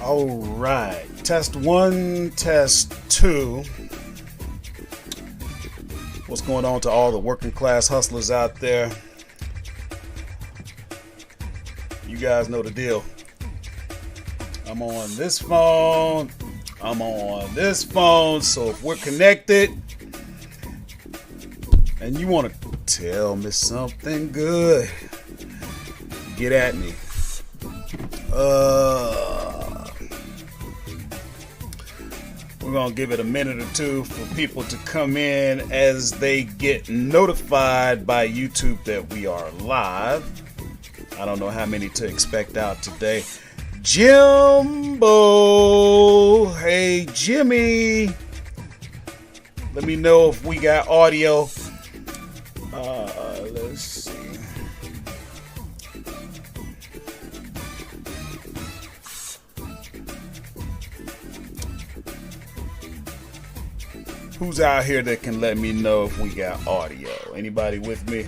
All right, test 1, test 2. What's going on to all the working class hustlers out there? You guys know the deal. I'm on this phone. I'm on this phone. So if we're connected and you want to tell me something good, get at me. We're going to give it a minute or two for people to come in as they get notified by YouTube that we are live. I don't know how many to expect out today. Jimbo, hey Jimmy, let me know if we got audio. Let's see. Who's out here that can let me know if we got audio? Anybody with me?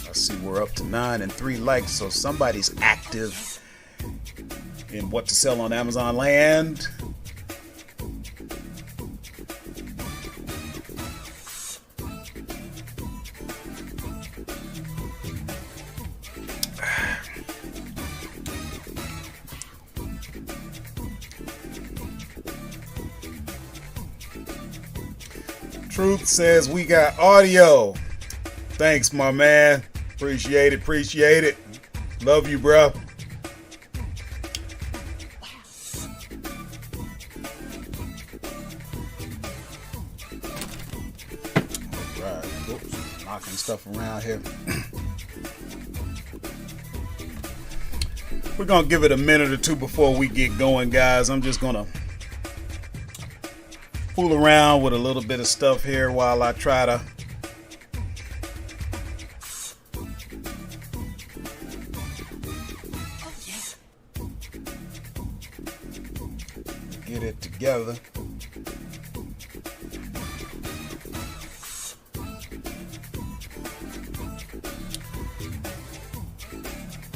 I see we're up to 9 and 3 likes, so somebody's active in what to sell on Amazon land. Truth says we got audio. Thanks, my man. Appreciate it. Love you, bro. Alright. Oops. Knocking stuff around here. We're going to give it a minute or two before we get going, guys. I'm just going to fool around with a little bit of stuff here while I try to get it together.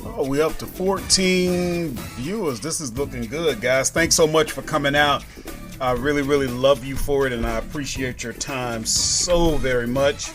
Oh, we up to 14 viewers. This is looking good, guys. Thanks so much for coming out. I really, really love you for it, and I appreciate your time so very much.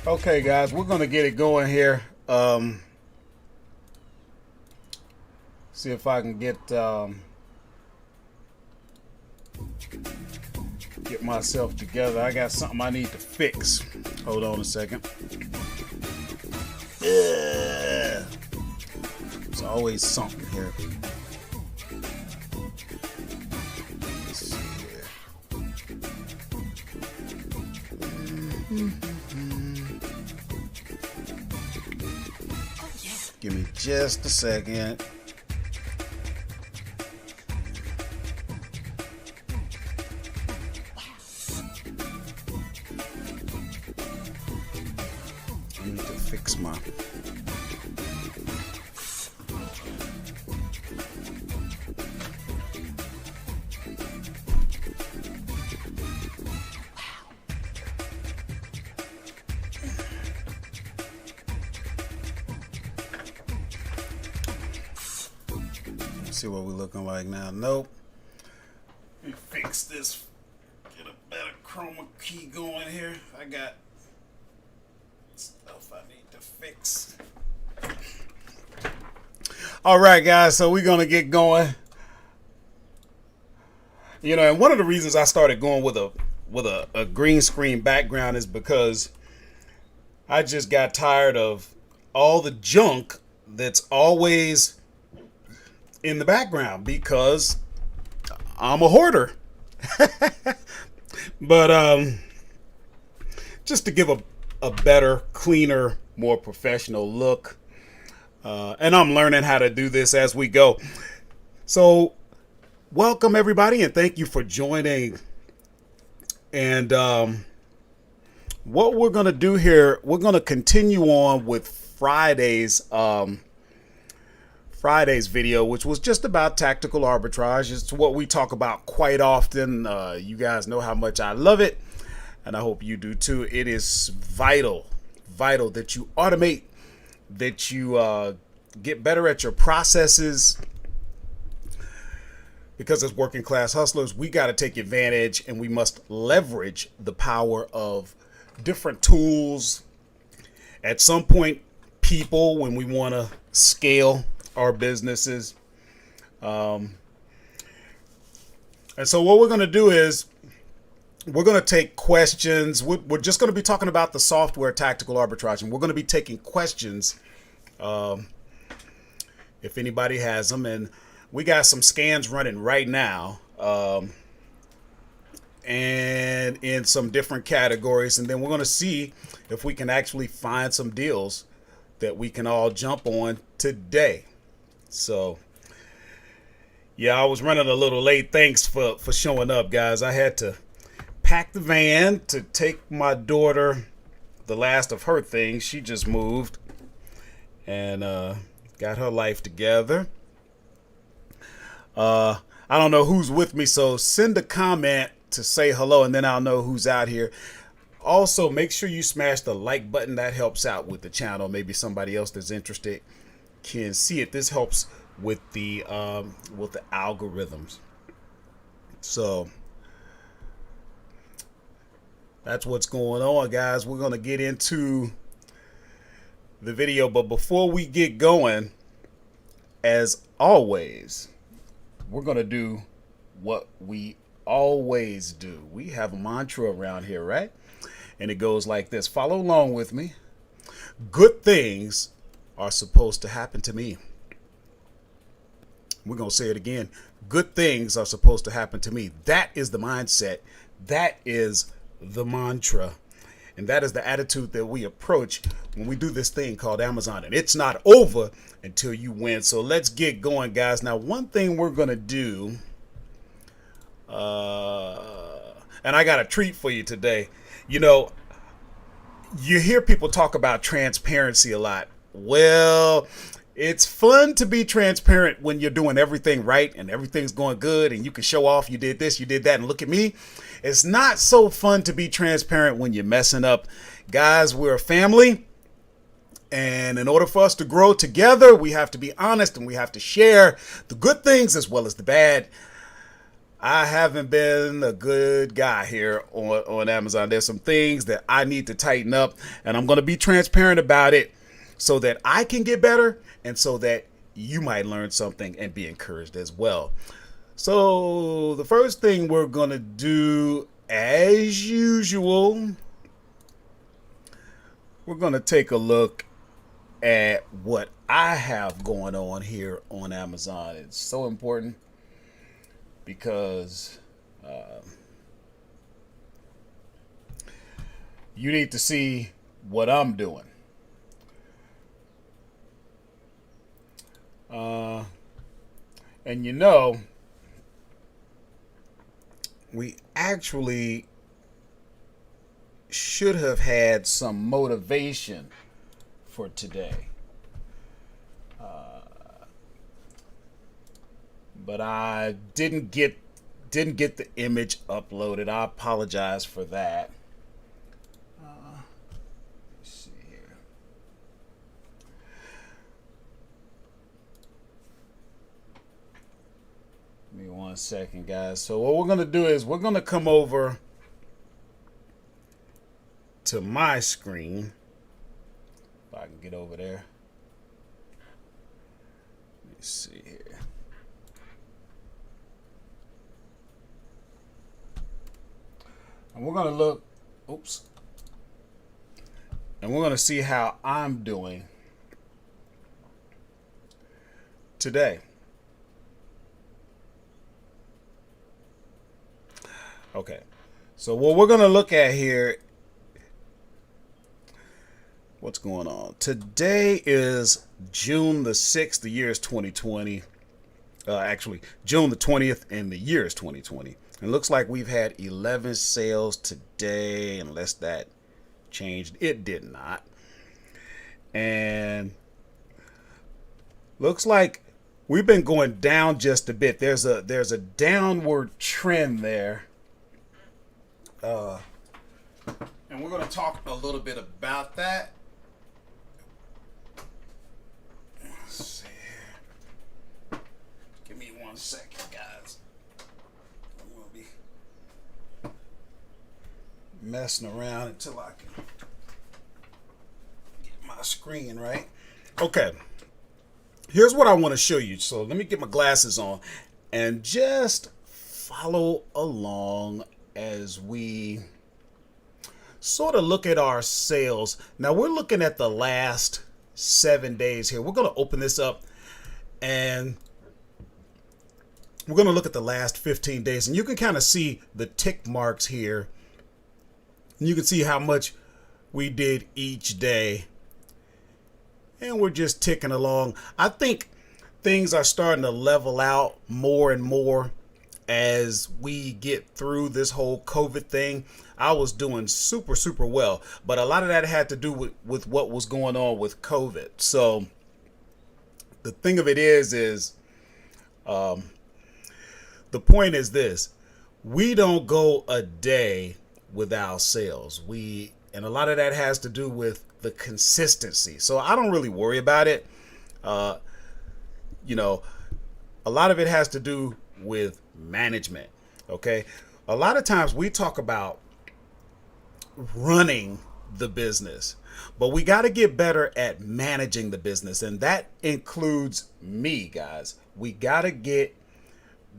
Okay, guys, we're going to get it going here. See if I can get myself together. I got something I need to fix. Hold on a second. Yeah. There's always something here. Let's see here. Give me just a second. I need to fix my... See what we're looking like now. Nope. Let me fix this. Get a better chroma key going here. I got stuff I need to fix. All right, guys. So we're gonna get going. You know, and one of the reasons I started going with a green screen background is because I just got tired of all the junk that's always in the background because I'm a hoarder. But just to give a better, cleaner more professional look. And I'm learning how to do this as we go. So welcome everybody and thank you for joining. And what we're going to do here, we're going to continue on with Friday's video, which was just about tactical arbitrage. It's what we talk about quite often. You guys know how much I love it, and I hope you do too. It is vital that you automate, that you get better at your processes, because as working class hustlers, we got to take advantage and we must leverage the power of different tools. At some point, people, when we want to scale our businesses. And so what we're going to do is we're going to take questions. We're just going to be talking about the software tactical arbitrage, and we're going to be taking questions if anybody has them. And we got some scans running right now and in some different categories. And then we're going to see if we can actually find some deals that we can all jump on today. So, yeah, I was running a little late. Thanks for showing up, guys. I had to pack the van to take my daughter the last of her things. She just moved and got her life together. I don't know who's with me, so send a comment to say hello, and then I'll know who's out here. Also, make sure you smash the like button. That helps out with the channel. Maybe somebody else that's interested can see it. This helps with the algorithms. So that's what's going on, guys. We're going to get into the video, but before we get going, as always, we're going to do what we always do. We have a mantra around here, right? And it goes like this. Follow along with me. Good things are supposed to happen to me. We're going to say it again. Good things are supposed to happen to me. That is the mindset. That is the mantra. And that is the attitude that we approach when we do this thing called Amazon. And it's not over until you win. So let's get going, guys. Now, one thing we're going to do, and I got a treat for you today. You know, you hear people talk about transparency a lot. Well, it's fun to be transparent when you're doing everything right and everything's going good and you can show off you did this, you did that, and look at me. It's not so fun to be transparent when you're messing up. Guys, we're a family, and in order for us to grow together, we have to be honest and we have to share the good things as well as the bad. I haven't been a good guy here on Amazon. There's some things that I need to tighten up, and I'm going to be transparent about it so that I can get better and so that you might learn something and be encouraged as well. So the first thing we're going to do, as usual, we're going to take a look at what I have going on here on Amazon. It's so important because you need to see what I'm doing. And you know, we actually should have had some motivation for today. But I didn't get the image uploaded. I apologize for that. Let's see here. Give me 1 second, guys. So what we're going to do is we're going to come over to my screen. If I can get over there. Let me see here. And we're going to look, and we're going to see how I'm doing today. Okay, so what we're going to look at here, What's going on? Today is June the 6th. The year is 2020. Actually, June the 20th, and the year is 2020. It looks like we've had 11 sales today, unless that changed. It did not. And looks like we've been going down just a bit. There's a downward trend there. And we're going to talk a little bit about that. Let's see here. Give me 1 second, guys. I'm going to be messing around until I can get my screen right. Okay. Here's what I want to show you. So let me get my glasses on and just follow along as we sort of look at our sales. Now we're looking at the last 7 days here. We're going to open this up and we're going to look at the last 15 days, and you can kind of see the tick marks here. And you can see how much we did each day. And we're just ticking along. I think things are starting to level out more and more as we get through this whole COVID thing. I was doing super well, but a lot of that had to do with what was going on with COVID. So the thing of it is the point is this: we don't go a day without sales. And a lot of that has to do with the consistency. So I don't really worry about it. A lot of it has to do with management. Okay. A lot of times we talk about running the business, but we got to get better at managing the business. And that includes me, guys. We got to get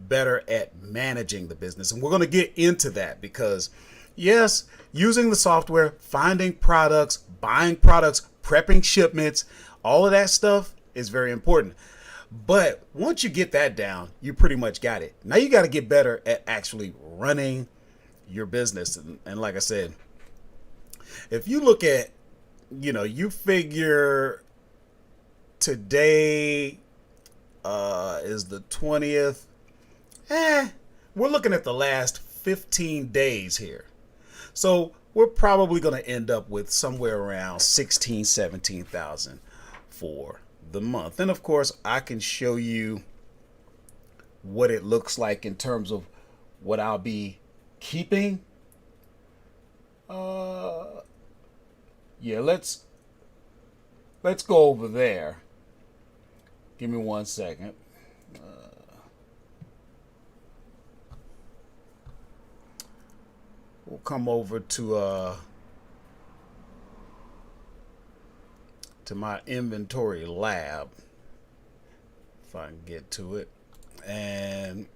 better at managing the business. And we're going to get into that because yes, using the software, finding products, buying products, prepping shipments, all of that stuff is very important. But once you get that down, you pretty much got it. Now you got to get better at actually running your business. And like I said, if you look at, you figure today is the 20th. We're looking at the last 15 days here. So we're probably going to end up with somewhere around 16,000, 17,000 for the month. And of course, I can show you what it looks like in terms of what I'll be keeping. Let's go over there. Give me 1 second. We'll come over to my inventory lab, if I can get to it, and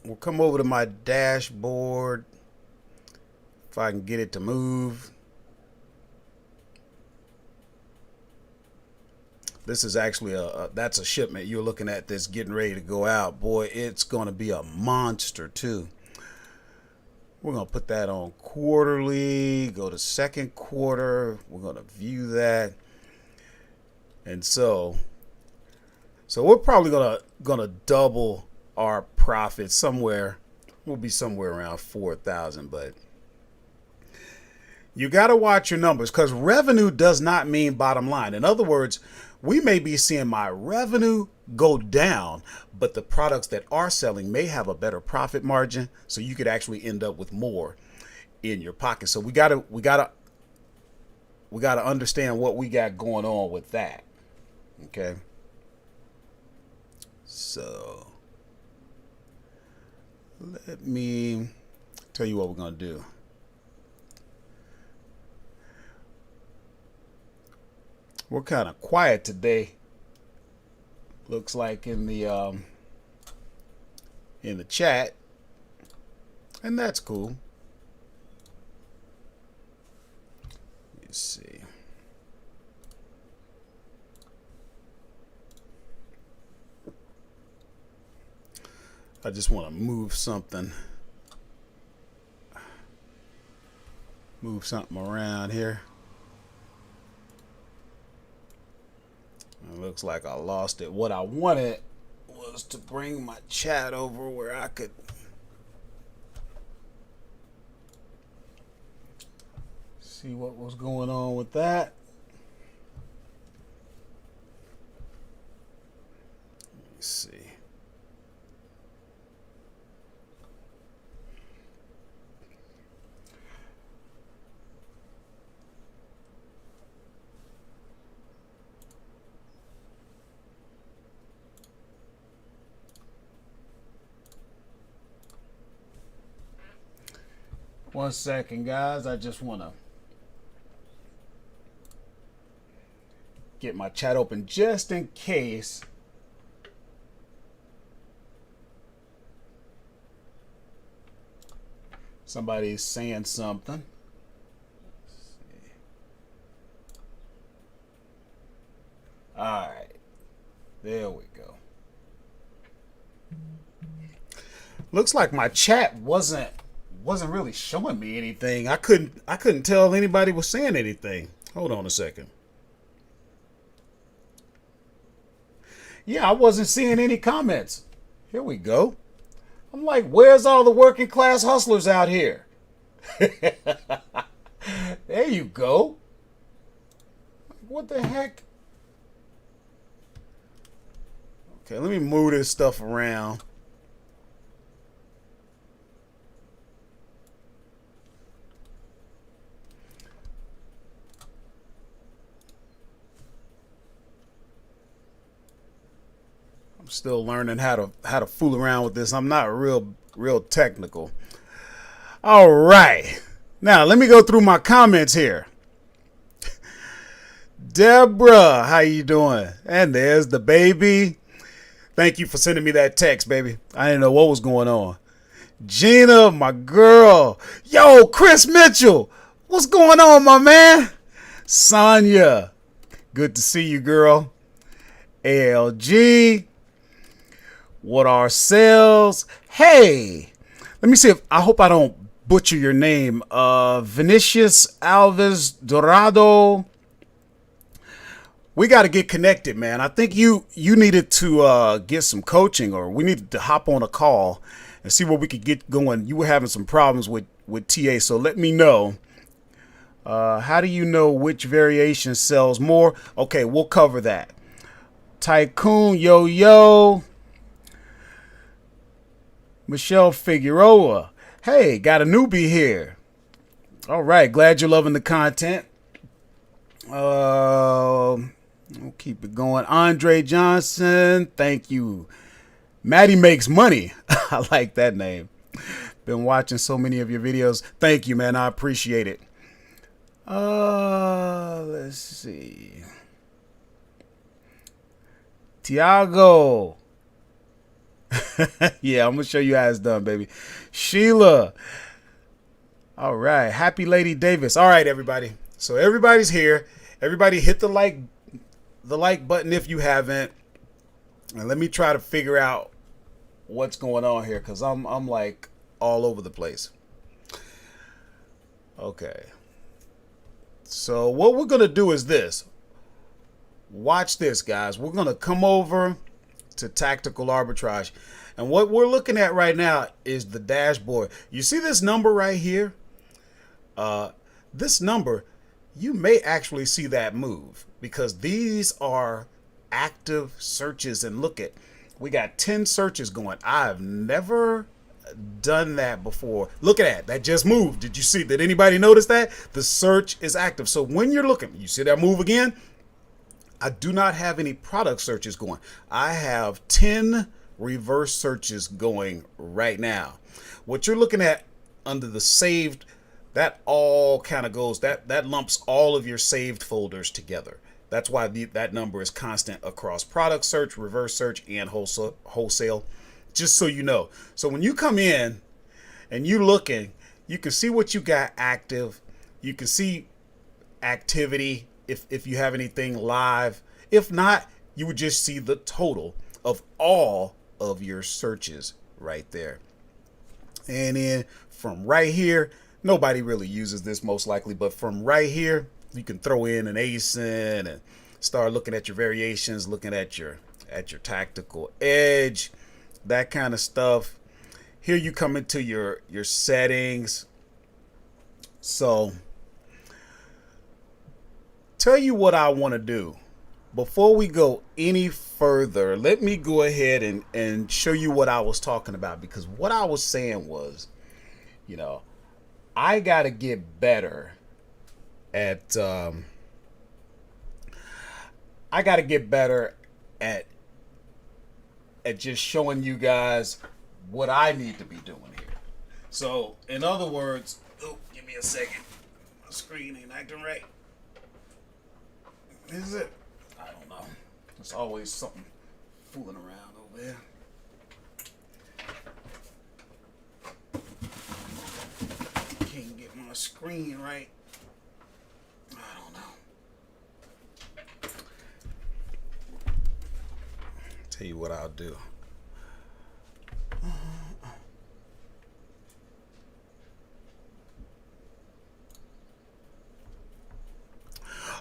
we'll come over to my dashboard, if I can get it to move. This is actually that's a shipment you're looking at that's getting ready to go out. Boy, it's going to be a monster too. We're going to put that on quarterly, go to second quarter. We're going to view that. And so we're probably going to double our profit somewhere. We'll be somewhere around 4,000, but you got to watch your numbers because revenue does not mean bottom line. In other words, we may be seeing my revenue go down, but the products that are selling may have a better profit margin, so you could actually end up with more in your pocket. So we gotta understand what we got going on with that. Okay. So let me tell you what we're gonna do. We're kind of quiet today. Looks like in the chat, and that's cool. Let's see. I just want to move something around here. It looks like I lost it. What I wanted was to bring my chat over where I could see what was going on with that. Let's see. One second, guys. I just want to get my chat open just in case somebody's saying something. All right. There we go. Looks like my chat wasn't really showing me anything. I couldn't tell anybody was saying anything. Hold on a second. Yeah, I wasn't seeing any comments. Here we go. I'm like, where's all the working class hustlers out here? There you go. What the heck? Okay, let me move this stuff around. I'm still learning how to fool around with this. I'm not real technical. All right. Now, let me go through my comments here. Deborah, how you doing? And there's the baby. Thank you for sending me that text, baby. I didn't know what was going on. Gina, my girl. Yo, Chris Mitchell. What's going on, my man? Sonia. Good to see you, girl. ALG. What are sales? Hey, let me see if I hope I don't butcher your name. Vinicius Alves Dorado. We got to get connected, man. I think you needed to get some coaching, or we needed to hop on a call and see what we could get going. You were having some problems with TA, so let me know. How do you know which variation sells more? Okay, we'll cover that. Tycoon, yo. Michelle Figueroa. Hey, got a newbie here. All right, glad you're loving the content. We'll keep it going. Andre Johnson, thank you. Maddie Makes Money. I like that name. Been watching so many of your videos. Thank you, man. I appreciate it. Let's see. Tiago. Yeah, I'm going to show you how it's done, baby. Sheila. All right. Happy Lady Davis. All right, everybody. So everybody's here. Everybody hit the like button if you haven't. And let me try to figure out what's going on here, because I'm like all over the place. Okay. So what we're going to do is this. Watch this, guys. We're going to come over to Tactical Arbitrage. And what we're looking at right now is the dashboard. You see this number right here? This number, you may actually see that move, because these are active searches. And look at, we got 10 searches going. I've never done that before. Look at that just moved. Did you see? Did anybody notice that? The search is active. So when you're looking, you see that move again? I do not have any product searches going. I have 10 reverse searches going right now. What you're looking at under the saved, that all kind of goes, that lumps all of your saved folders together. That's why that number is constant across product search, reverse search, and wholesale, just so you know. So when you come in and you looking, you can see what you got active. You can see activity if you have anything live. If not, you would just see the total of all of your searches right there. And then from right here, nobody really uses this most likely, but from right here, you can throw in an ASIN and start looking at your variations, looking at your tactical edge, that kind of stuff. Here you come into your settings. So tell you what I want to do. Before we go any further, let me go ahead and show you what I was talking about, because what I was saying was, you know, I got to get better at at just showing you guys what I need to be doing here. So, in other words, oh, give me a second. My screen ain't acting right. Is it? I don't know. There's always something fooling around over there. Can't get my screen right. I don't know. Tell you what I'll do.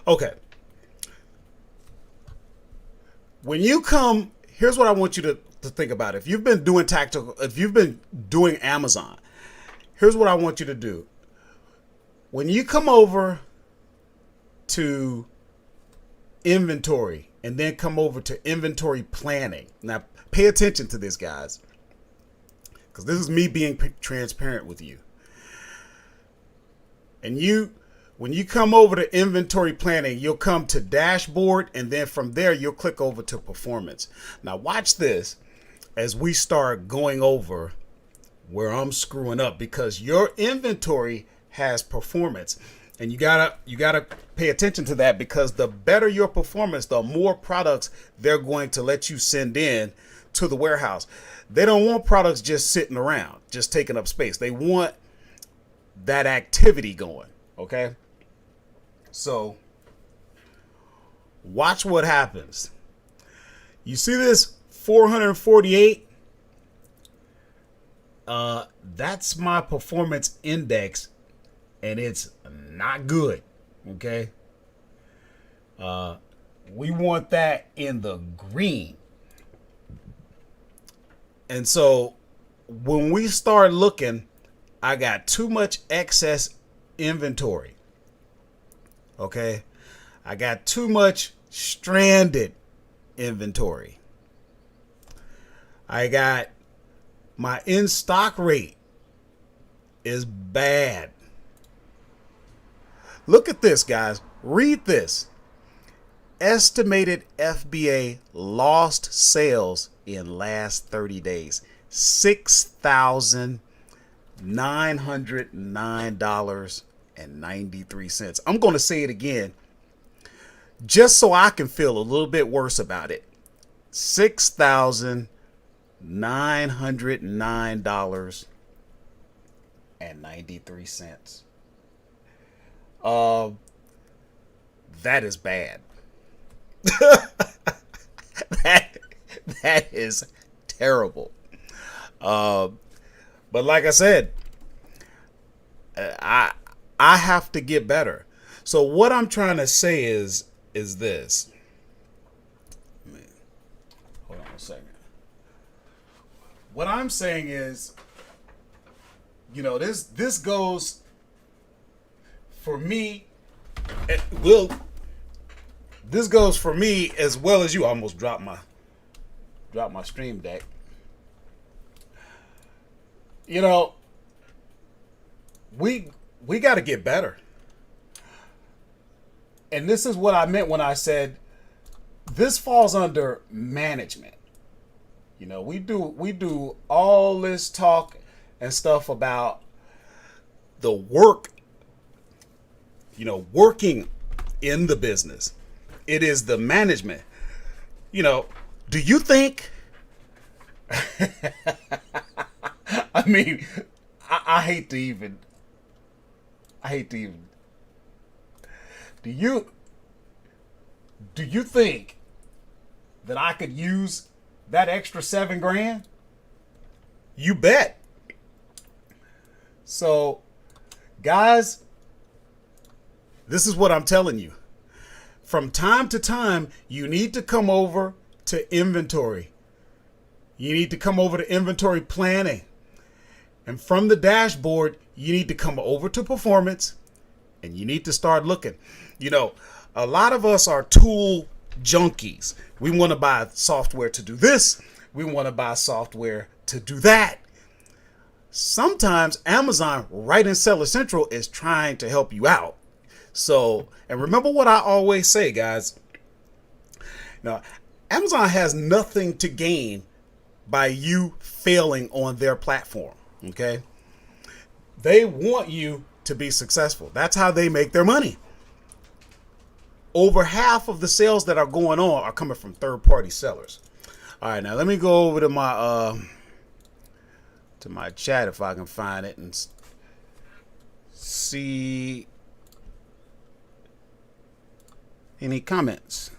Okay. When you come, here's what I want you to think about. If you've been doing Amazon, here's what I want you to do. When you come over to inventory and then come over to inventory planning. Now, pay attention to this, guys, because this is me being transparent with you. And when you come over to inventory planning, you'll come to dashboard, and then from there, you'll click over to performance. Now, watch this as we start going over where I'm screwing up, because your inventory has performance, and you gotta pay attention to that, because the better your performance, the more products they're going to let you send in to the warehouse. They don't want products just sitting around, just taking up space. They want that activity going. Okay. So watch what happens. You see this 448? That's my performance index, and it's not good. Okay. We want that in the green. And so when we start looking, I got too much excess inventory. Okay. I got too much stranded inventory. I got my in stock rate is bad. Look at this, guys. Read this. Estimated FBA lost sales in last 30 days. $6,909.93. I'm going to say it again, just so I can feel a little bit worse about it. $6,909.93. That is bad. that is terrible. But like I said, I have to get better. So what I'm trying to say is this. Hold on a second. What I'm saying is, this goes for me. This goes for me as well as you. I almost dropped my stream deck. We got to get better. And this is what I meant when I said this falls under management. We do all this talk and stuff about the work, working in the business. It is the management. Do you think I mean, I hate to even do you think that I could use that extra $7,000? You bet. So, guys, this is what I'm telling you. from time to time, you need to come over to inventory. You need to come over to inventory planning. And from the dashboard, you need to come over to performance and you need to start looking. You know, a lot of us are tool junkies. We want to buy software to do this. We want to buy software to do that. Sometimes Amazon, right in Seller Central, is trying to help you out. So, and remember what I always say, guys. Now, Amazon has nothing to gain by you failing on their platform. Okay? They want you to be successful. That's how they make their money. Over half of the sales that are going on are coming from third-party sellers. All right, now let me go over to my chat if I can find it and see any comments.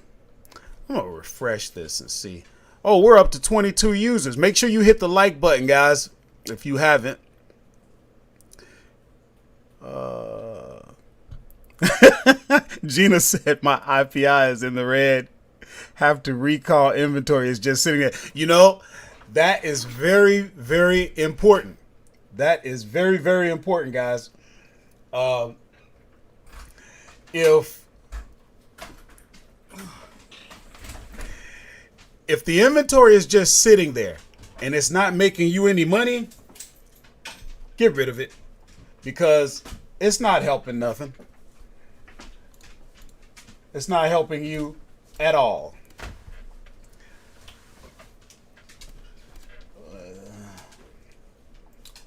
I'm gonna refresh this and see. Oh, we're up to 22 users. Make sure you hit the like button, guys, if you haven't. Gina said my IPI is in the red. Have to recall inventory is just sitting there. You know, that is very, very important. That is very, very important, guys. If the inventory is just sitting there and it's not making you any money, get rid of it because it's not helping nothing. It's not helping you at all.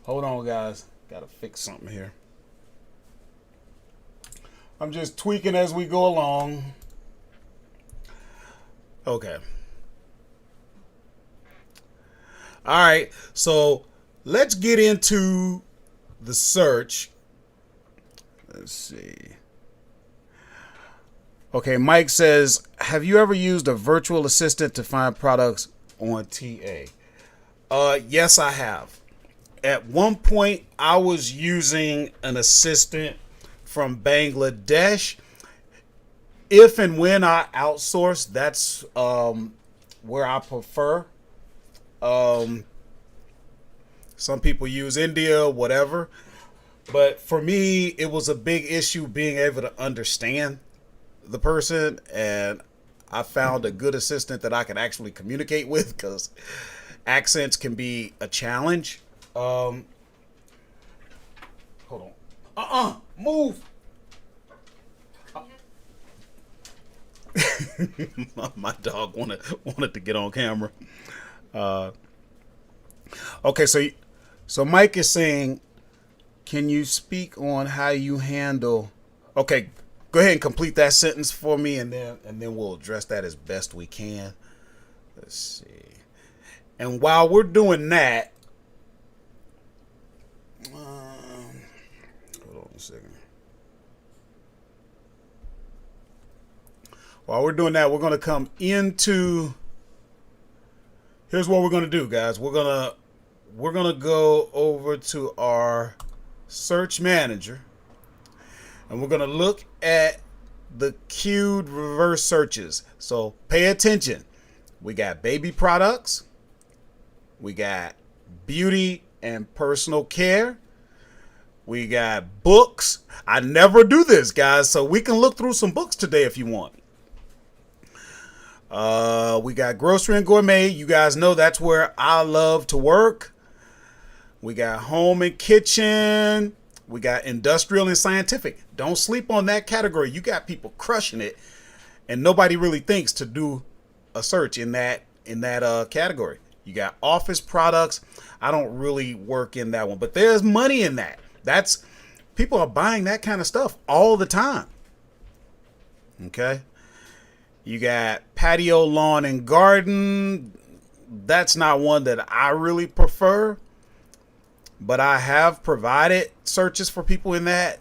Hold on, guys. Gotta fix something here. I'm just tweaking as we go along. Okay. All right. So let's get into the search. Let's see. Okay, Mike says, have you ever used a virtual assistant to find products on TA? Yes, I have. At one point, I was using an assistant from Bangladesh. If and when I outsource, that's where I prefer. Some people use India, whatever. But for me, it was a big issue being able to understand the person, and I found a good assistant that I can actually communicate with because accents can be a challenge. Hold on. Move. My dog wanted to get on camera. Okay, so Mike is saying, can you speak on how you handle? Okay, go ahead and complete that sentence for me, and then we'll address that as best we can. Let's see. And while we're doing that, hold on a second. While we're doing that, we're going to come into. Here's what we're going to do, guys. We're going to go over to our search manager. And we're going to look at the queued reverse searches. So pay attention. We got baby products. We got beauty and personal care. We got books. I never do this, guys. So we can look through some books today if you want. We got grocery and gourmet. You guys know that's where I love to work. We got home and kitchen. We got industrial and scientific. Don't sleep on that category. You got people crushing it, and nobody really thinks to do a search in that category. You got office products. I don't really work in that one, but there's money in that. That's people are buying that kind of stuff all the time. Okay. You got patio, lawn, and garden. That's not one that I really prefer, but I have provided searches for people in that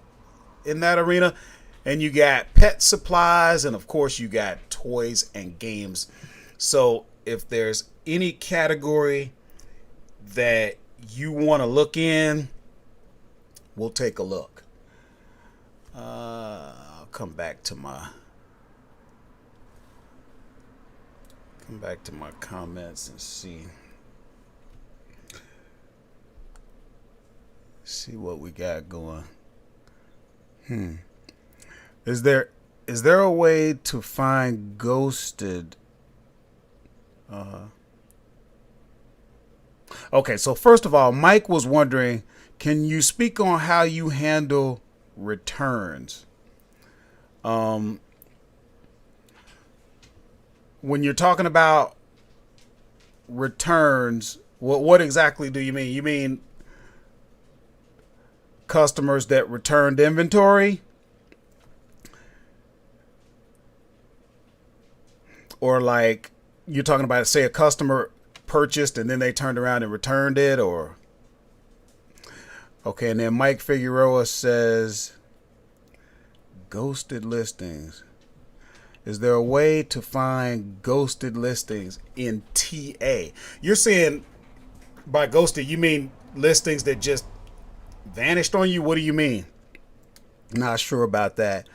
arena. And you got pet supplies, and of course you got toys and games. So if there's any category that you want to look in, we'll take a look. I'll come back to my Come back to my comments and see what we got going. Is there a way to find ghosted? Okay, so first of all, Mike was wondering, can you speak on how you handle returns? When you're talking about returns, what exactly do you mean? You mean customers that returned inventory? Or like you're talking about, say, a customer purchased and then they turned around and returned it? Or okay, and then Mike Figueroa says ghosted listings. Is there a way to find ghosted listings in TA? You're saying by ghosted, you mean listings that just vanished on you? What do you mean? Not sure about that.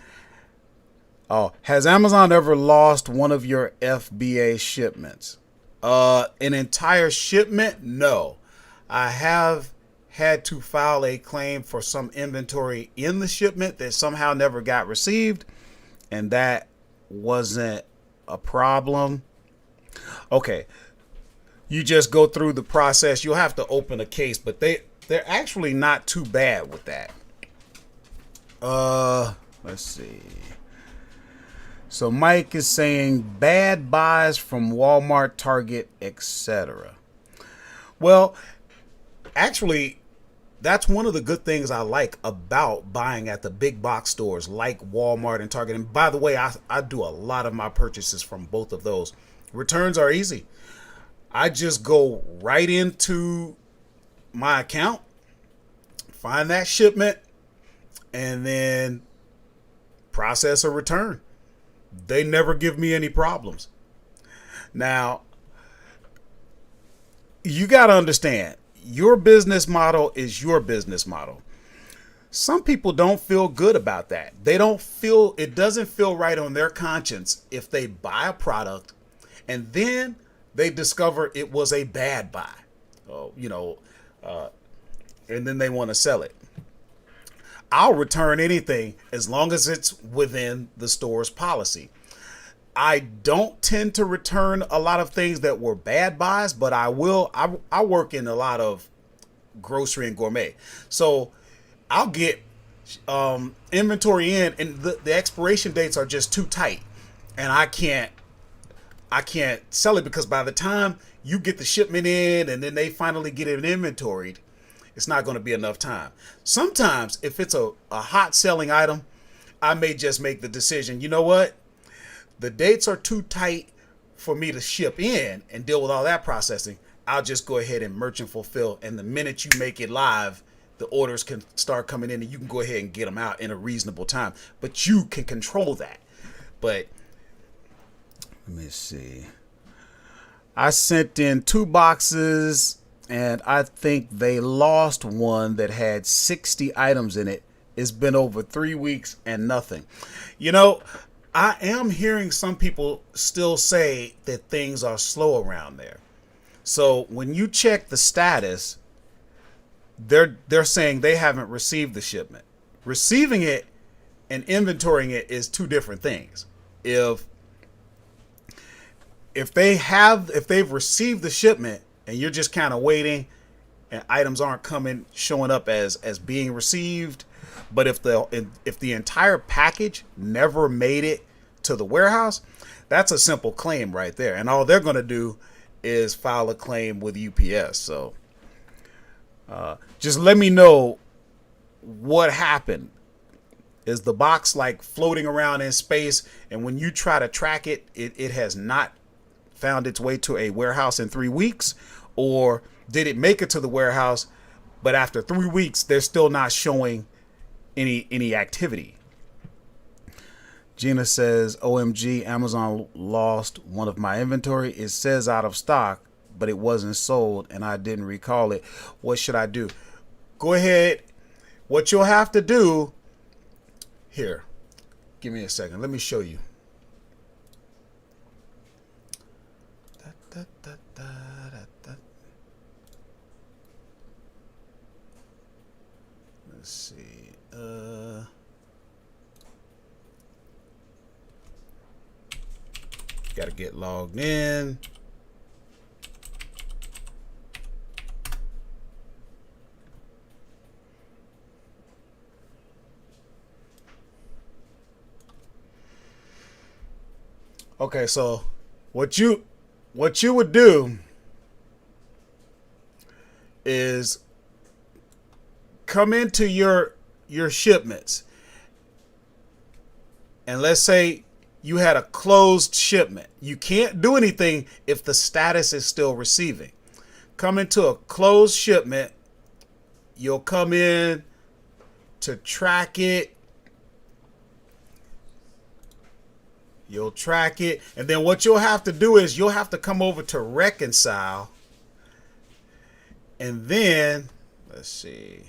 Oh, has Amazon ever lost one of your FBA shipments? An entire shipment? No. I have had to file a claim for some inventory in the shipment that somehow never got received, and that wasn't a problem. Okay, you just go through the process. You'll have to open a case, but they're actually not too bad with that. Let's see. So Mike is saying bad buys from Walmart, Target, etc. Well, actually, that's one of the good things I like about buying at the big box stores like Walmart and Target. And by the way, I do a lot of my purchases from both of those. Returns are easy. I just go right into my account, find that shipment, and then process a return. They never give me any problems. Now, you got to understand, your business model is your business model. Some people don't feel good about that. It doesn't feel right on their conscience if they buy a product and then they discover it was a bad buy. And then they want to sell it. I'll return anything as long as it's within the store's policy. I don't tend to return a lot of things that were bad buys, but I will. I work in a lot of grocery and gourmet, so I'll get inventory in, and the expiration dates are just too tight, and I can't sell it because by the time you get the shipment in and then they finally get it inventoried, it's not going to be enough time. Sometimes if it's a hot selling item, I may just make the decision, you know what? The dates are too tight for me to ship in and deal with all that processing. I'll just go ahead and merchant fulfill. And the minute you make it live, the orders can start coming in and you can go ahead and get them out in a reasonable time. But you can control that. But let me see. I sent in 2 boxes and I think they lost one that had 60 items in it. It's been over 3 weeks and nothing. I am hearing some people still say that things are slow around there. So when you check the status, they're saying they haven't received the shipment. Receiving it and inventorying it is 2 different things. If they've received the shipment and you're just kind of waiting and items aren't showing up as being received, but if the entire package never made it to the warehouse, that's a simple claim right there. And all they're going to do is file a claim with UPS. So just let me know what happened. Is the box like floating around in space, and when you try to track it, it has not found its way to a warehouse in 3 weeks? Or did it make it to the warehouse, but after 3 weeks, they're still not showing any activity? Gina says, OMG, Amazon lost one of my inventory. It says out of stock, but it wasn't sold and I didn't recall it. What should I do? Go ahead. What you'll have to do here, give me a second. Let me show you. Let's see. Got to get logged in. Okay, so what you would do is come into your shipments, and let's say you had a closed shipment. You can't do anything if the status is still receiving. Come into a closed shipment. You'll come in to track it. You'll track it. And then what you'll have to do is you'll have to come over to reconcile. And then, let's see.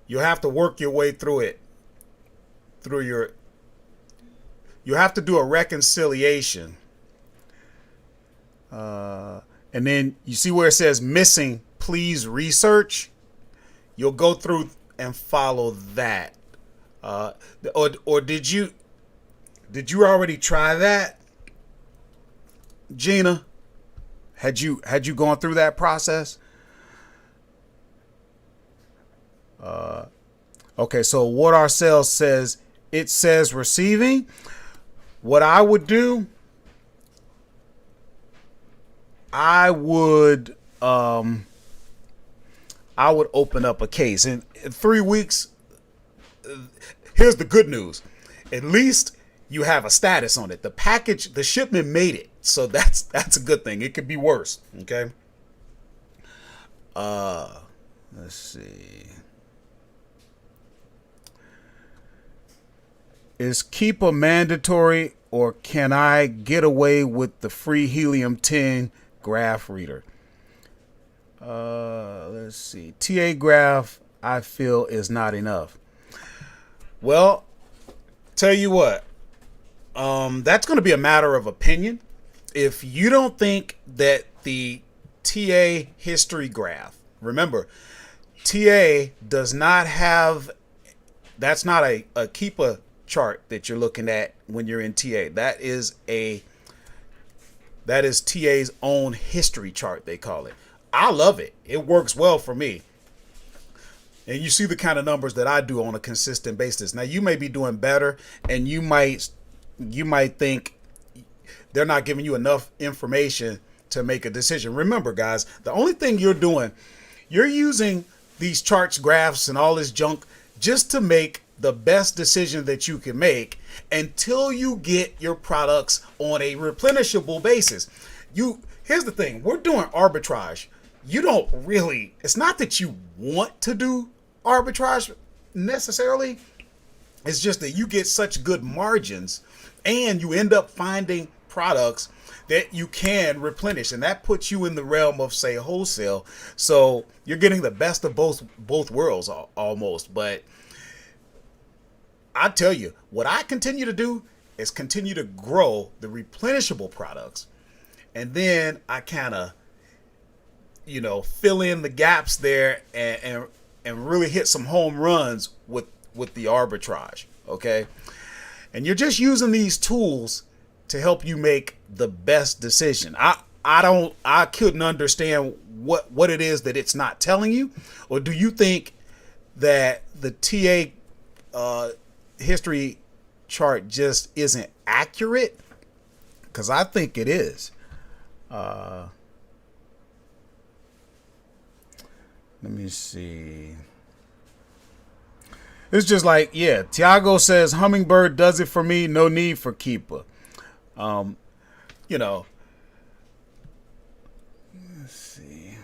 You'll have to work your way through it. You have to do a reconciliation. And then you see where it says missing, please research. You'll go through and follow that. Or did you already try that, Gina? Had you gone through that process? Okay, so what our sales says, it says receiving. What I would do, I would open up a case in 3 weeks. Here's the good news. At least you have a status on it. The package, the shipment made it. So that's a good thing. It could be worse. Okay. Let's see. Is Keepa mandatory, or can I get away with the free Helium-10 graph reader? Let's see. TA graph, I feel, is not enough. Well, tell you what, that's going to be a matter of opinion. If you don't think that the TA history graph, remember, TA does not have, that's not a Keepa chart that you're looking at when you're in TA. That is TA's own history chart, they call it. I love it. It works well for me. And you see the kind of numbers that I do on a consistent basis. Now you may be doing better, and you might think they're not giving you enough information to make a decision. Remember, guys, the only thing you're doing, you're using these charts, graphs, and all this junk just to make the best decision that you can make until you get your products on a replenishable basis. Here's the thing, we're doing arbitrage. You don't really, it's not that you want to do arbitrage necessarily. It's just that you get such good margins and you end up finding products that you can replenish, and that puts you in the realm of, say, wholesale. So you're getting the best of both worlds almost. But I tell you, what I continue to do is continue to grow the replenishable products, and then I kind of, fill in the gaps there and really hit some home runs with the arbitrage. Okay, and you're just using these tools to help you make the best decision. I couldn't understand what it is that it's not telling you. Or do you think that the TA history chart just isn't accurate? Because I think it is. Let me see. It's just like, yeah, Tiago says Hummingbird does it for me. No need for Keepa. Let's see.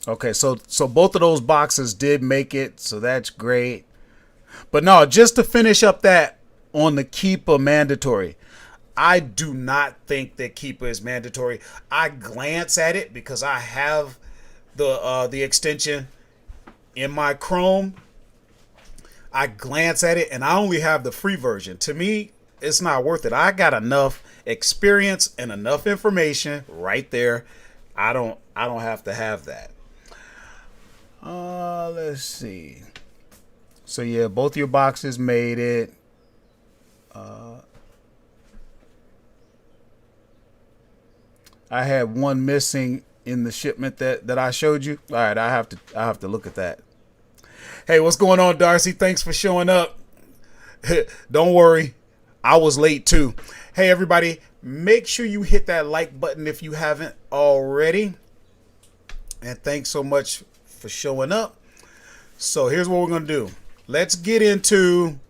Okay, so both of those boxes did make it, so that's great. But no, just to finish up that on the Keepa mandatory, I do not think that Keepa is mandatory. I glance at it because I have the extension in my Chrome. I glance at it and I only have the free version. To me, it's not worth it. I got enough experience and enough information right there. I don't have to have that. Let's see. So yeah, both your boxes made it. I had one missing in the shipment that I showed you. All right, I have to look at that. Hey, what's going on, Darcy? Thanks for showing up. Don't worry, I was late too. Hey everybody, make sure you hit that like button if you haven't already. And thanks so much for showing up. So here's what we're gonna do. Let's get into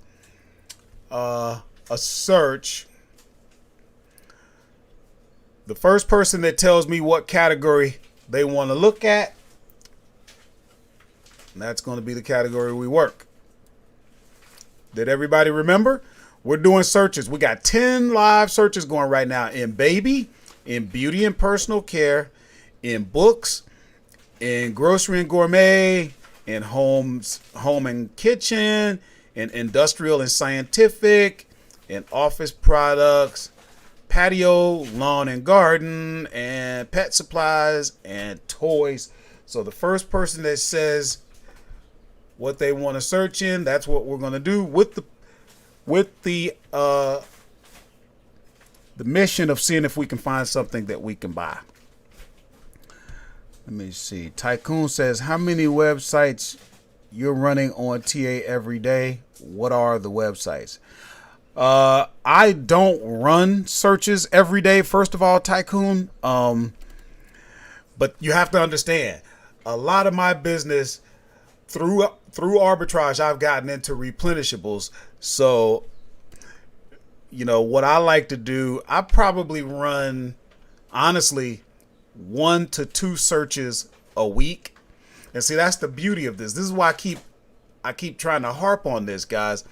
a search. The first person that tells me what category they want to look at, that's going to be the category we work. Did everybody remember? We're doing searches. We got 10 live searches going right now in baby, in beauty and personal care, in books, in grocery and gourmet, in home and kitchen, in industrial and scientific, in office products, patio, lawn and garden, and pet supplies and toys. So the first person that says what they want to search in, that's what we're going to do with the mission of seeing if we can find something that we can buy. Let me see. Tycoon says, how many websites you're running on TA every day? What are the websites? I don't run searches every day, first of all, Tycoon. But you have to understand, a lot of my business through arbitrage, I've gotten into replenishables. So, you know, what I like to do, I probably run, honestly, 1 to 2 searches a week. And see, that's the beauty of this. This is why I keep trying to harp on this, guys.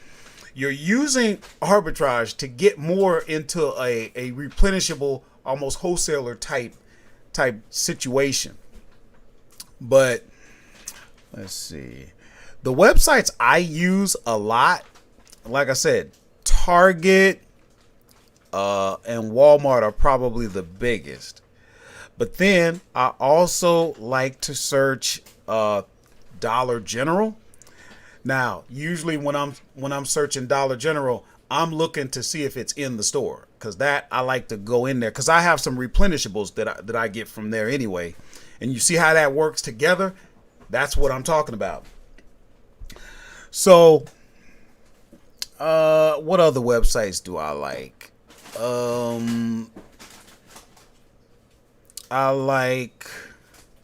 You're using arbitrage to get more into a replenishable, almost wholesaler type situation. But let's see. The websites I use a lot, like I said, Target and Walmart are probably the biggest. But then I also like to search Dollar General. Now, usually when I'm searching Dollar General, I'm looking to see if it's in the store, because that I like to go in there because I have some replenishables that I get from there anyway. And you see how that works together? That's what I'm talking about. So, what other websites do I like? I like,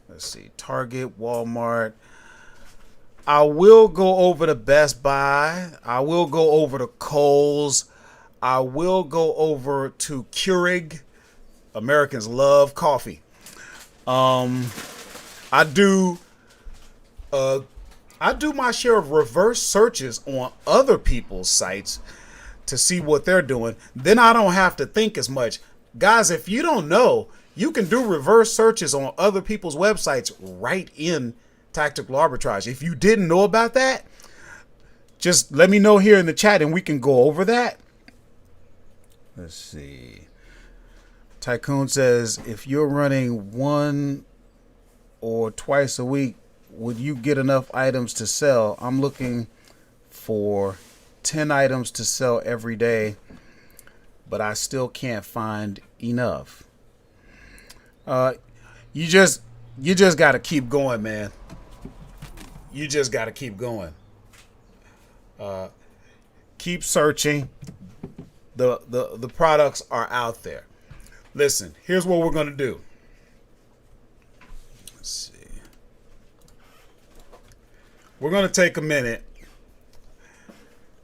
let's see, Target, Walmart. I will go over to Best Buy. I will go over to Kohl's. I will go over to Keurig. Americans love coffee. I do my share of reverse searches on other people's sites to see what they're doing. Then I don't have to think as much. Guys, if you don't know, you can do reverse searches on other people's websites right in Tactical Arbitrage. If you didn't know about that, just let me know here in the chat and we can go over that. Let's see. Tycoon says, if you're running 1 or twice a week, would you get enough items to sell? I'm looking for 10 items to sell every day, but I still can't find enough. You just got to keep going, man. You just got to keep going. Keep searching. The products are out there. Listen, here's what we're going to do. Let's see. We're going to take a minute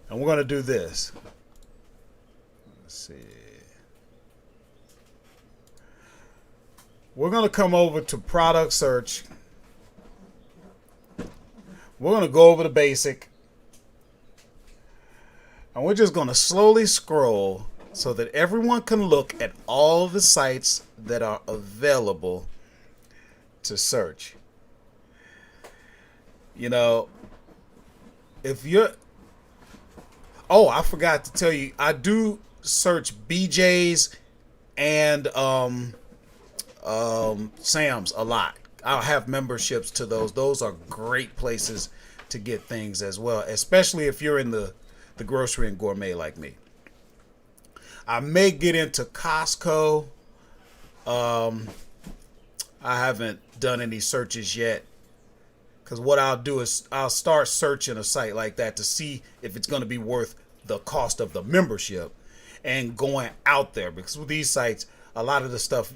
and we're going to do this. Let's see. We're going to come over to product search. We're going to go over the basic. And we're just going to slowly scroll so that everyone can look at all the sites that are available to search. You know, if you're... Oh, I forgot to tell you, I do search BJ's and Sam's a lot. I'll have memberships to those. Those are great places to get things as well, especially if you're in the grocery and gourmet like me. I may get into Costco. I haven't done any searches yet, because what I'll do is I'll start searching a site like that to see if it's going to be worth the cost of the membership and going out there, because with these sites, a lot of the stuff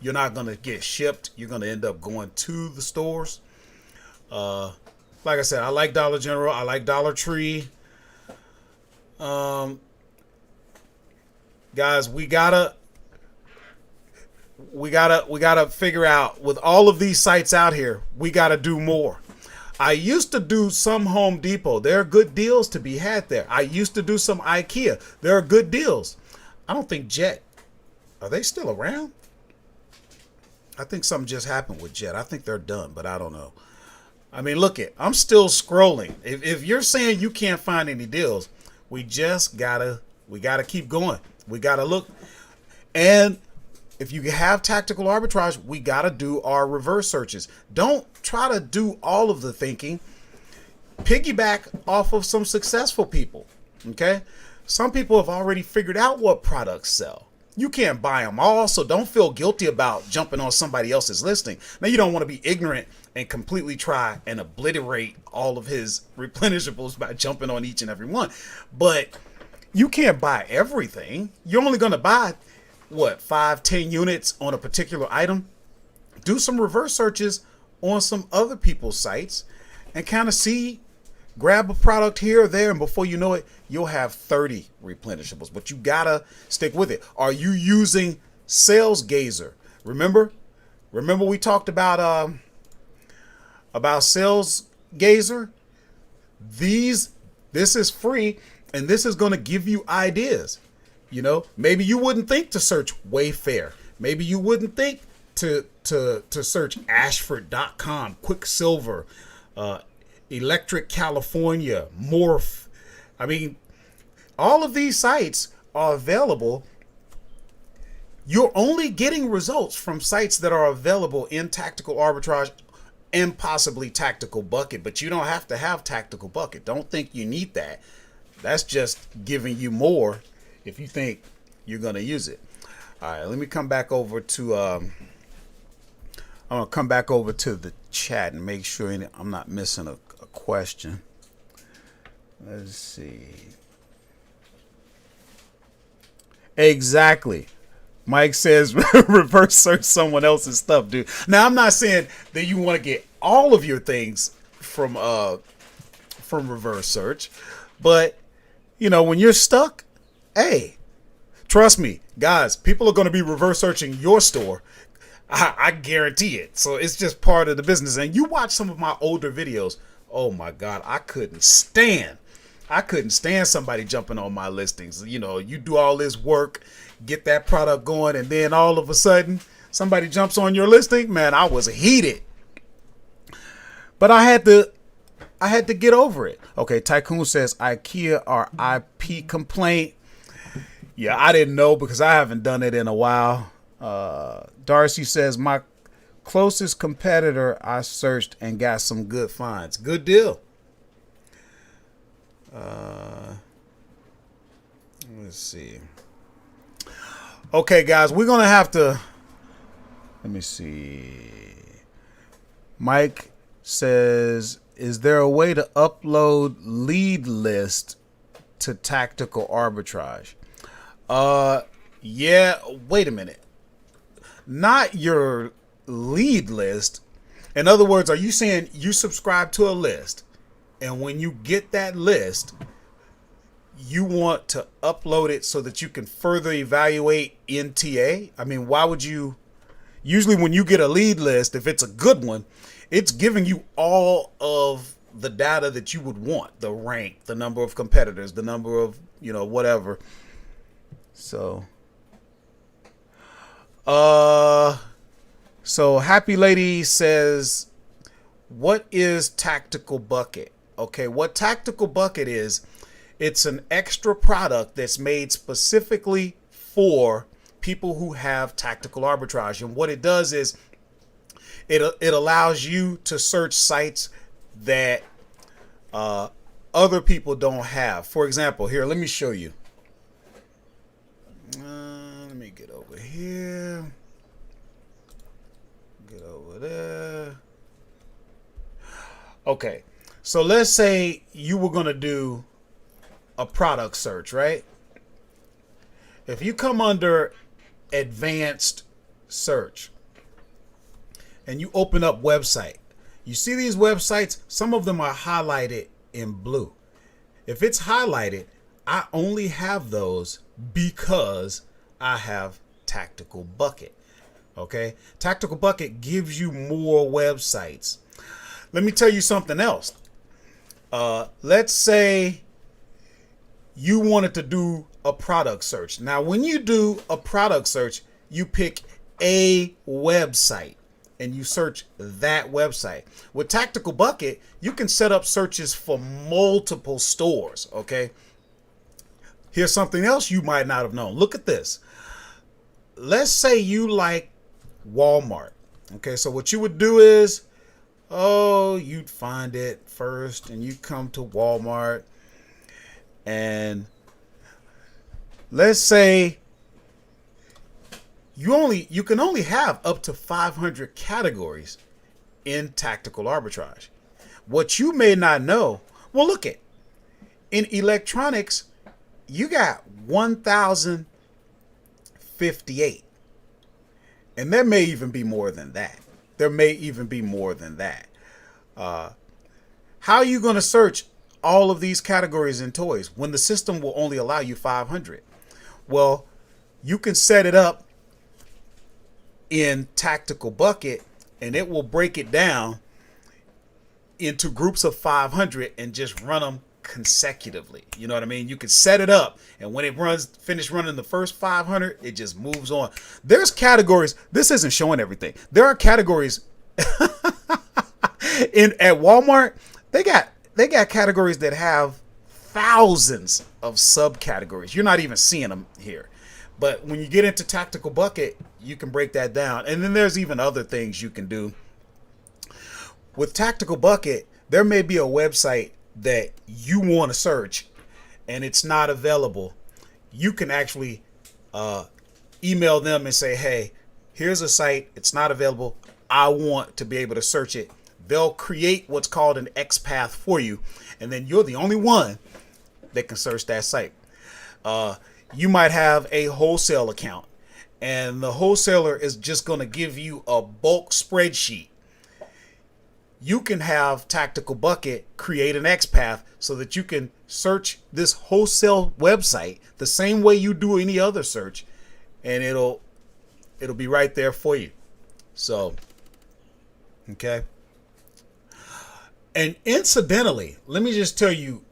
you're not going to get shipped. You're going to end up going to the stores. Like I said, I like Dollar General. I like Dollar Tree. Guys, we gotta figure out, with all of these sites out here, we gotta do more. I used to do some Home Depot. There are good deals to be had there. I used to do some IKEA. There are good deals. I don't think Jet, are they still around? I think something just happened with Jet. I think they're done, but I don't know. I mean, look I'm still scrolling. If you're saying you can't find any deals, we gotta keep going. We gotta look. And if you have tactical arbitrage, we gotta do our reverse searches. Don't try to do all of the thinking. Piggyback off of some successful people. Okay? Some people have already figured out what products sell. You can't buy them all, so don't feel guilty about jumping on somebody else's listing. Now, you don't want to be ignorant and completely try and obliterate all of his replenishables by jumping on each and every one. But you can't buy everything. You're only going to buy, 5-10 units on a particular item. Do some reverse searches on some other people's sites and kind of see, grab a product here or there, and before you know it, you'll have 30 replenishables. But you gotta stick with it. Are you using Sales Gazer? Remember we talked about Sales Gazer? This is free, and this is going to give you ideas. You know, maybe you wouldn't think to search Wayfair. Maybe you wouldn't think to search Ashford.com, Quicksilver, Electric California, Morph. I mean, all of these sites are available. You're only getting results from sites that are available in Tactical Arbitrage and possibly Tactical Bucket, but you don't have to have Tactical Bucket. Don't think you need that. That's just giving you more if you think you're going to use it. All right, let me come back over to I'm going to come back over to the chat and make sure I'm not missing a question. Let's see. Exactly. Mike says reverse search someone else's stuff, dude. Now, I'm not saying that you want to get all of your things from reverse search, but you know, when you're stuck, hey, trust me, guys, people are going to be reverse searching your store. I guarantee it. So it's just part of the business. And you watch some of my older videos. Oh my God, I couldn't stand somebody jumping on my listings. You know, you do all this work, get that product going, and then all of a sudden somebody jumps on your listing. Man, I was heated. But I had to get over it. Okay, Tycoon says IKEA are IP complaint. Yeah, I didn't know because I haven't done it in a while. Darcy says my closest competitor I searched and got some good finds. Good deal. Let's see. Okay, guys, we're gonna have to. Let me see. Mike says, "Is there a way to upload lead list to Tactical Arbitrage?" Yeah. Wait a minute. Not your lead list. In other words, are you saying you subscribe to a list, and when you get that list, you want to upload it so that you can further evaluate NTA? I mean, why would you? Usually when you get a lead list, if it's a good one, it's giving you all of the data that you would want, the rank, the number of competitors, the number of, you know, whatever. So Happy Lady says, what is Tactical Bucket? Okay, what Tactical Bucket is It's an extra product that's made specifically for people who have tactical arbitrage. And what it does is it allows you to search sites that other people don't have. For example, here, let me show you. Let me get over here. Get over there. Okay, so let's say you were going to do a product search, right? If you come under advanced search and you open up website, you see these websites, some of them are highlighted in blue. If it's highlighted, I only have those because I have Tactical Bucket. Okay, Tactical Bucket gives you more websites. Let me tell you something else. Let's say you wanted to do a product search. Now, when you do a product search, you pick a website and you search that website. With Tactical Bucket, you can set up searches for multiple stores. Okay. Here's something else you might not have known. Look at this. Let's say you like Walmart. Okay, so what you would do is, you'd find it first and you come to Walmart, and let's say you can only have up to 500 categories in Tactical Arbitrage. What you may not know, well, look at in electronics, you got 1,058. And there may even be more than that. How are you going to search all of these categories in toys when the system will only allow you 500? Well, you can set it up in Tactical Bucket and it will break it down into groups of 500 and just run them consecutively. You know what I mean? You can set it up, and when it finish running the first 500, it just moves on. There's categories. This isn't showing everything. There are categories at Walmart. They got categories that have thousands of subcategories. You're not even seeing them here. But when you get into Tactical Bucket, you can break that down. And then there's even other things you can do. With Tactical Bucket, there may be a website that you want to search and it's not available. You can actually email them and say, hey, here's a site. It's not available. I want to be able to search it. They'll create what's called an XPath for you. And then you're the only one that can search that site. You might have a wholesale account and the wholesaler is just going to give you a bulk spreadsheet. You can have Tactical Bucket create an XPath so that you can search this wholesale website the same way you do any other search, and it'll be right there for you. So, okay. And incidentally, let me just tell you,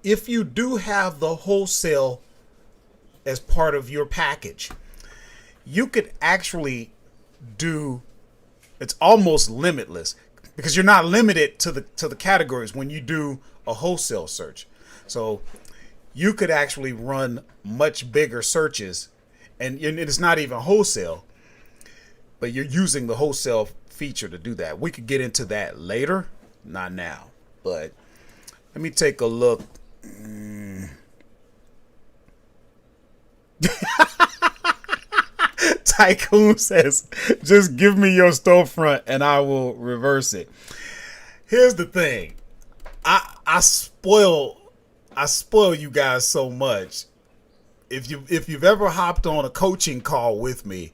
if you do have the wholesale as part of your package, you could actually do, it's almost limitless because you're not limited to the categories when you do a wholesale search. So you could actually run much bigger searches, and it's not even wholesale, but you're using the wholesale feature to do that. We could get into that later, not now, but let me take a look. Tycoon says, just give me your storefront and I will reverse it. Here's the thing. I spoil you guys so much. If you've ever hopped on a coaching call with me,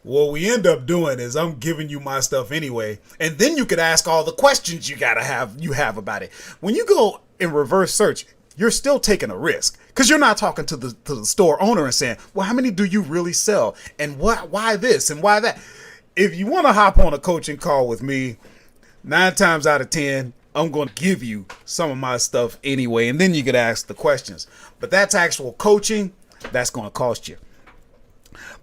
what we end up doing is I'm giving you my stuff anyway, and then you could ask all the questions you have about it. When you go in reverse search, you're still taking a risk because you're not talking to the store owner and saying, well, how many do you really sell? And why this and why that? If you want to hop on a coaching call with me, 9 times out of 10, I'm going to give you some of my stuff anyway. And then you could ask the questions, but that's actual coaching. That's going to cost you.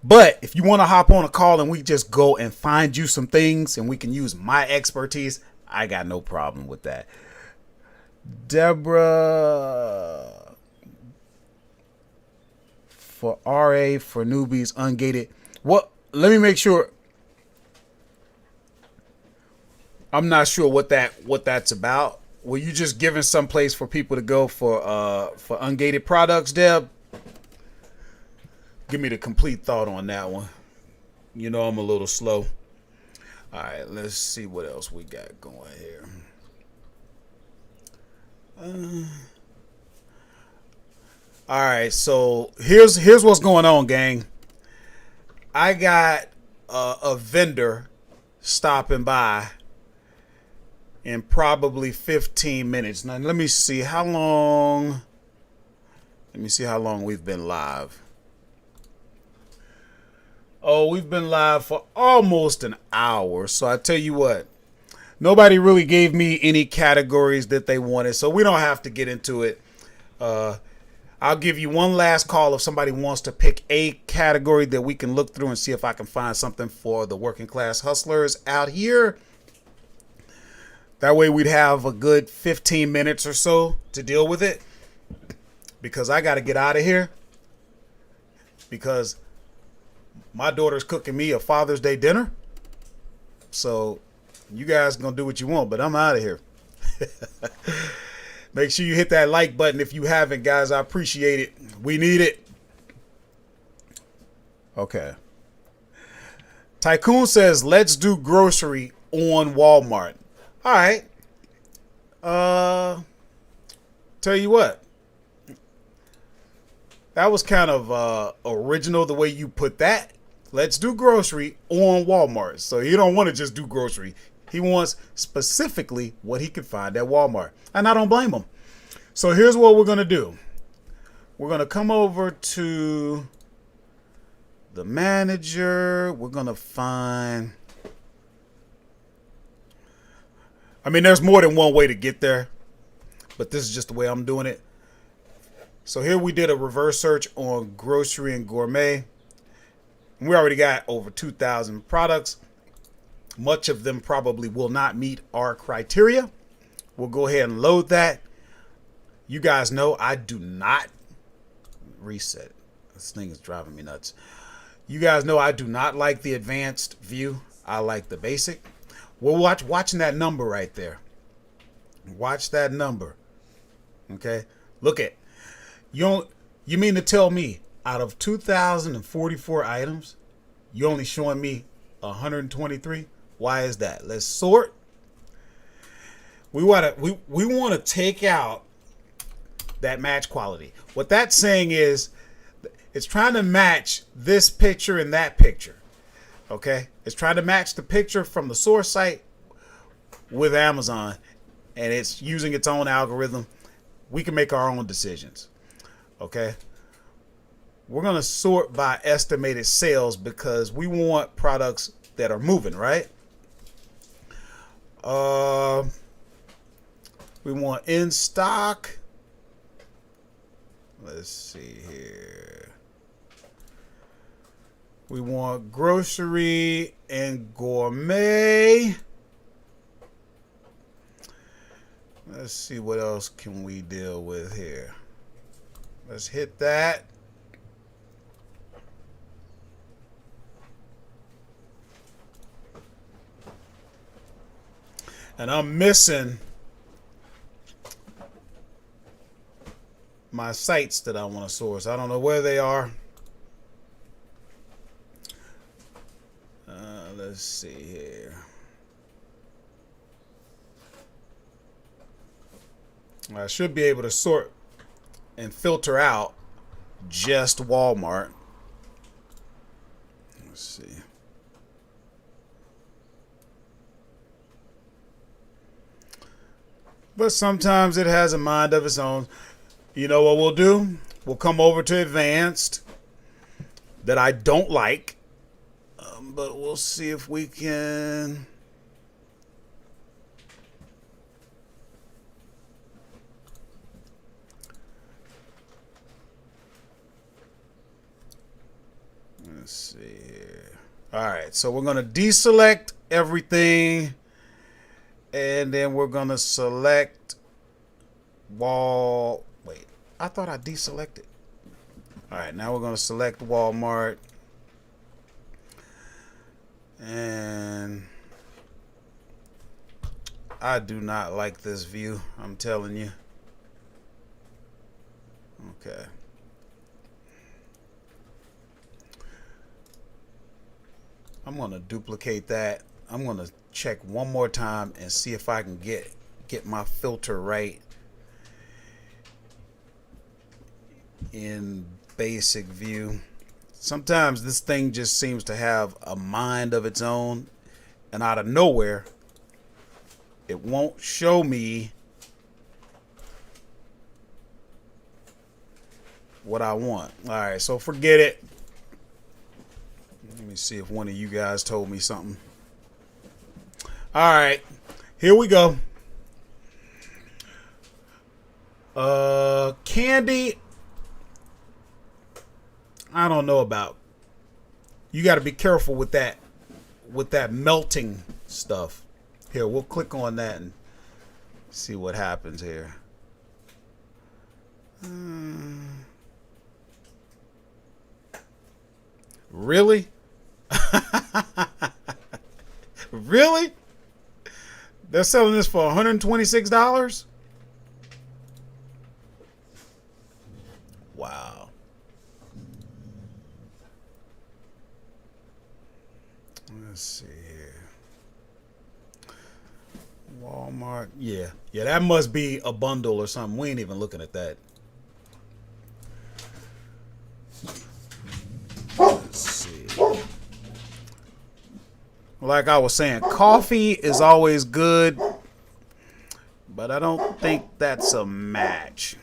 But if you want to hop on a call and we just go and find you some things and we can use my expertise, I got no problem with that. Deborah for RA for newbies ungated. What? Let me make sure. I'm not sure what that's about. Were you just giving some place for people to go for ungated products, Deb? Give me the complete thought on that one. You know I'm a little slow. All right, let's see what else we got going here. All right, so here's what's going on, gang. I got a vendor stopping by in probably 15 minutes. Now let me see how long. Let me see how long we've been live. Oh, we've been live for almost an hour. So I tell you what, nobody really gave me any categories that they wanted, so we don't have to get into it. I'll give you one last call if somebody wants to pick a category that we can look through and see if I can find something for the working class hustlers out here. That way we'd have a good 15 minutes or so to deal with it, because I got to get out of here because my daughter's cooking me a Father's Day dinner. So you guys gonna do what you want, but I'm out of here. Make sure you hit that like button if you haven't, guys. I appreciate it. We need it. Okay. Tycoon says, let's do grocery on Walmart. All right. Tell you what. That was kind of original the way you put that. Let's do grocery on Walmart. So he don't want to just do grocery. He wants specifically what he can find at Walmart. And I don't blame him. So here's what we're going to do. We're going to come over to the manager. We're going to find... I mean, there's more than one way to get there, but this is just the way I'm doing it. So here we did a reverse search on grocery and gourmet. We already got over 2,000 products. Much of them probably will not meet our criteria. We'll go ahead and load that. You guys know I do not reset. This thing is driving me nuts. You guys know I do not like the advanced view. I like the basic. We're watching that number right there. Watch that number. Okay? Look at. You mean to tell me out of 2,044 items, you're only showing me 123? Why is that? Let's sort. We want to take out that match quality. What that's saying is it's trying to match this picture and that picture. Okay? It's trying to match the picture from the source site with Amazon, and it's using its own algorithm. We can make our own decisions. Okay? We're going to sort by estimated sales because we want products that are moving, right? We want in stock. Let's see here. We want grocery and gourmet. Let's see what else can we deal with here. Let's hit that. And I'm missing my sites that I want to source. I don't know where they are. Let's see here. I should be able to sort and filter out just Walmart. Let's see. But sometimes it has a mind of its own. You know what we'll do? We'll come over to advanced that I don't like. But we'll see if we can. Let's see here. All right, so we're going to deselect everything. And then we're going to select Wait, I thought I deselected. All right, now we're going to select Walmart. And I do not like this view, I'm telling you. Okay. I'm going to duplicate that. I'm going to check one more time and see if I can get my filter right in basic view. Sometimes this thing just seems to have a mind of its own, and out of nowhere it won't show me what I want. All right, so forget it. Let me see if one of you guys told me something. All right, here we go. Candy, I don't know about. You got to be careful with that melting stuff. Here, we'll click on that and see what happens here. Really? Really? They're selling this for $126? Wow. Let's see here. Walmart. Yeah, that must be a bundle or something. We ain't even looking at that. Let's see. Like I was saying, coffee is always good, but I don't think that's a match.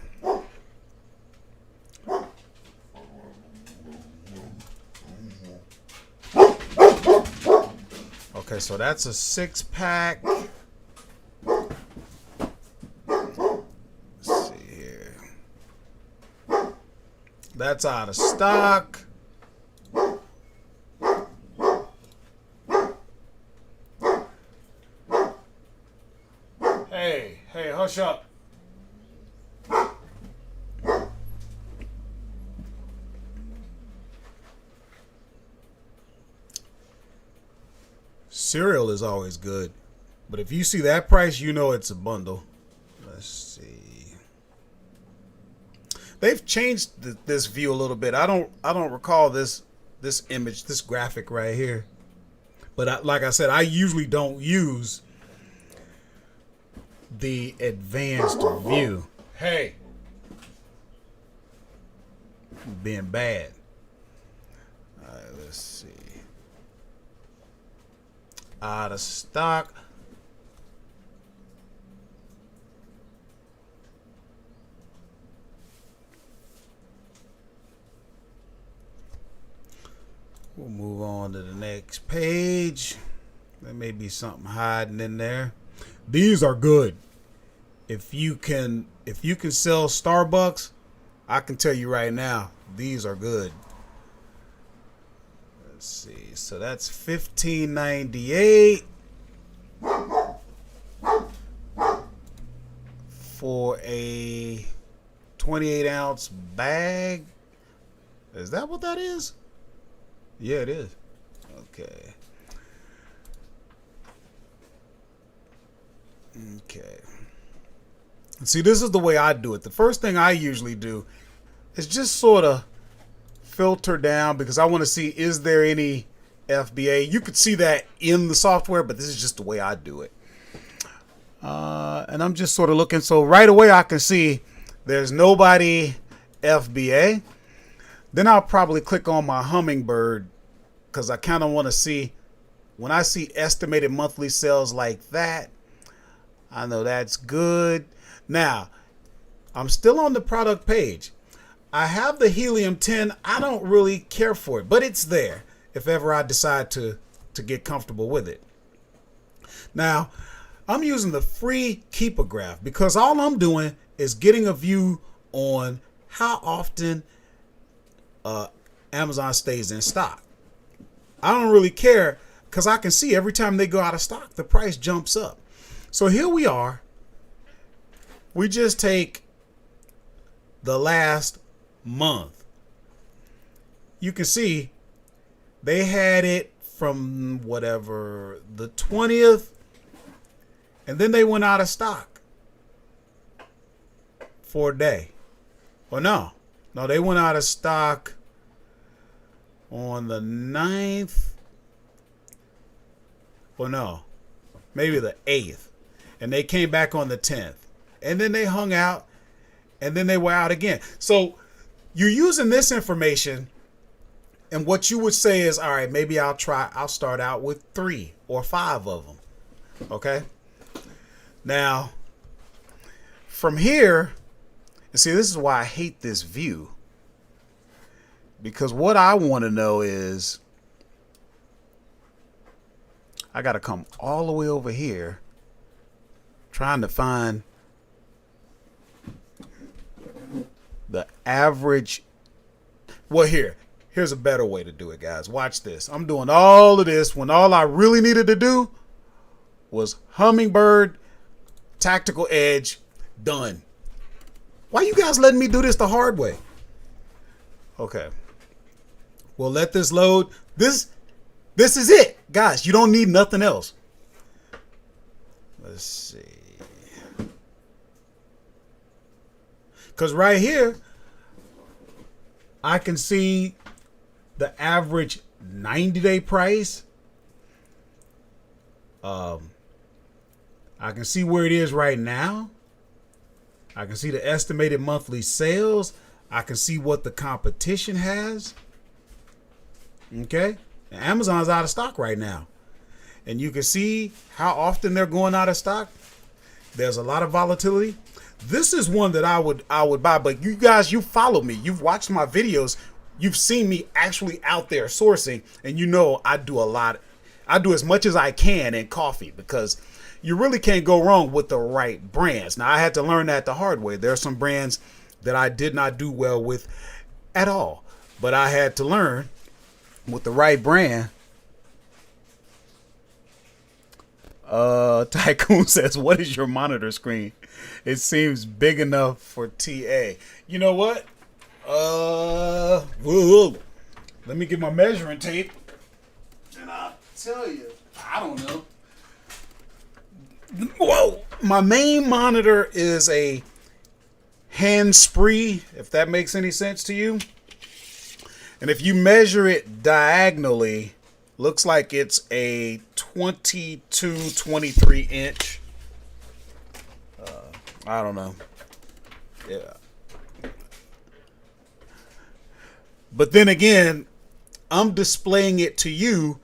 Okay, so that's a 6-pack. Let's see here. That's out of stock. Hey, hush up. Cereal is always good, but if you see that price, you know it's a bundle. Let's see. They've changed this view a little bit. I don't recall this image, this graphic right here. But like I said, I usually don't use the advanced view. Hey, being bad. All right, let's see. Out of stock. We'll move on to the next page. There may be something hiding in there. These are good. If you can sell Starbucks, I can tell you right now, these are good. Let's see. So that's $15.98 for a 28-ounce bag. Is that what that is? Yeah, it is. Okay. Okay. See, this is the way I do it. The first thing I usually do is just sort of filter down because I want to see, is there any FBA? You could see that in the software, but this is just the way I do it. And I'm just sort of looking. So right away I can see there's nobody FBA. Then I'll probably click on my Hummingbird because I kind of want to see, when I see estimated monthly sales like that, I know that's good. Now, I'm still on the product page. I have the Helium 10. I don't really care for it, but it's there if ever I decide to get comfortable with it. Now, I'm using the free Keeper Graph because all I'm doing is getting a view on how often Amazon stays in stock. I don't really care because I can see every time they go out of stock, the price jumps up. So here we are. we just take the last month. You can see they had it from whatever the 20th, and then they went out of stock for a day. Or no, they went out of stock on the 9th. Or no, maybe the 8th. And they came back on the 10th. And then they hung out. And then they were out again. So you're using this information. And what you would say is, all right, maybe I'll start out with 3 or 5 of them. Okay. Now, from here, and see, this is why I hate this view. Because what I want to know is, I got to come all the way over here trying to find the average. Well, here's a better way to do it, guys. Watch this. I'm doing all of this when all I really needed to do was Hummingbird, Tactical Edge, done. Why you guys letting me do this the hard way? Okay. We'll let this load. This is it, guys. You don't need nothing else. Let's see. Because right here, I can see the average 90-day price. I can see where it is right now. I can see the estimated monthly sales. I can see what the competition has. Okay. And Amazon's out of stock right now. And you can see how often they're going out of stock. There's a lot of volatility. This is one that I would buy, but you guys, you follow me. You've watched my videos. You've seen me actually out there sourcing, and you know I do a lot. I do as much as I can in coffee because you really can't go wrong with the right brands. Now, I had to learn that the hard way. There are some brands that I did not do well with at all, but I had to learn with the right brand. Tycoon says, what is your monitor screen? It seems big enough for TA. You know what? Whoa. Let me get my measuring tape. And I'll tell you, I don't know. Whoa. My main monitor is a hands-free, if that makes any sense to you. And if you measure it diagonally, looks like it's a 22, 23 inch. I don't know. Yeah. But then again, I'm displaying it to you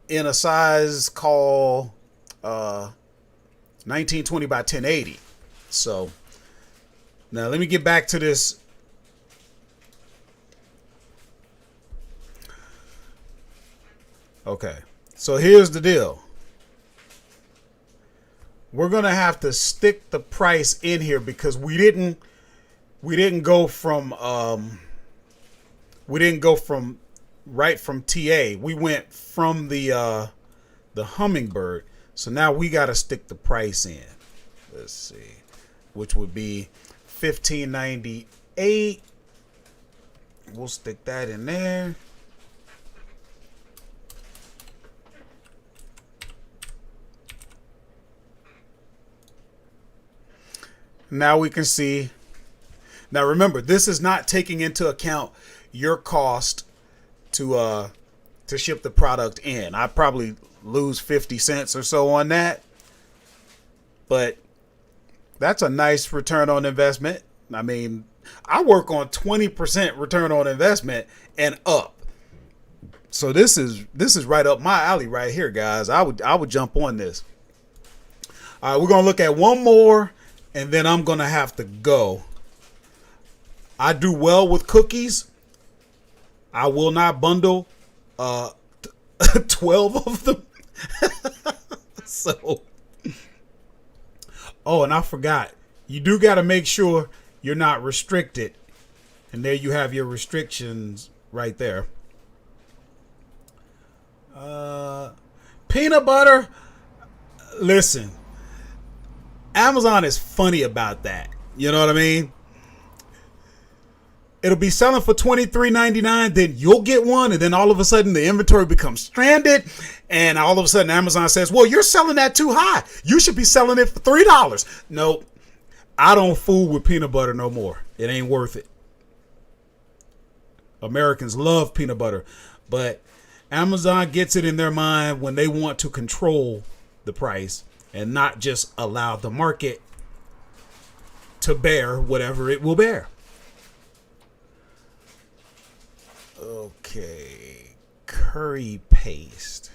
in a size called 1920 by 1080. So now let me get back to this. Okay, so here's the deal. We're gonna have to stick the price in here because we didn't go from right from TA. We went from the Hummingbird. So now we got to stick the price in. Let's see, which would be $15.98. We'll stick that in there. Now we can see. Now remember, this is not taking into account your cost to ship the product in. I probably lose 50 cents or so on that, but that's a nice return on investment. I mean, I work on 20% return on investment and up. So this is right up my alley right here, guys. I would jump on this. All right, we're gonna look at one more. And then I'm going to have to go. I do well with cookies. I will not bundle 12 of them. So, oh, and I forgot. You do got to make sure you're not restricted. And there you have your restrictions right there. Peanut butter. Listen. Amazon is funny about that. You know what I mean? It'll be selling for $23.99, then you'll get one, and then all of a sudden the inventory becomes stranded, and all of a sudden Amazon says, well, you're selling that too high. You should be selling it for $3. Nope. I don't fool with peanut butter no more. It ain't worth it. Americans love peanut butter, but Amazon gets it in their mind when they want to control the price and not just allow the market to bear whatever it will bear. Okay, curry paste.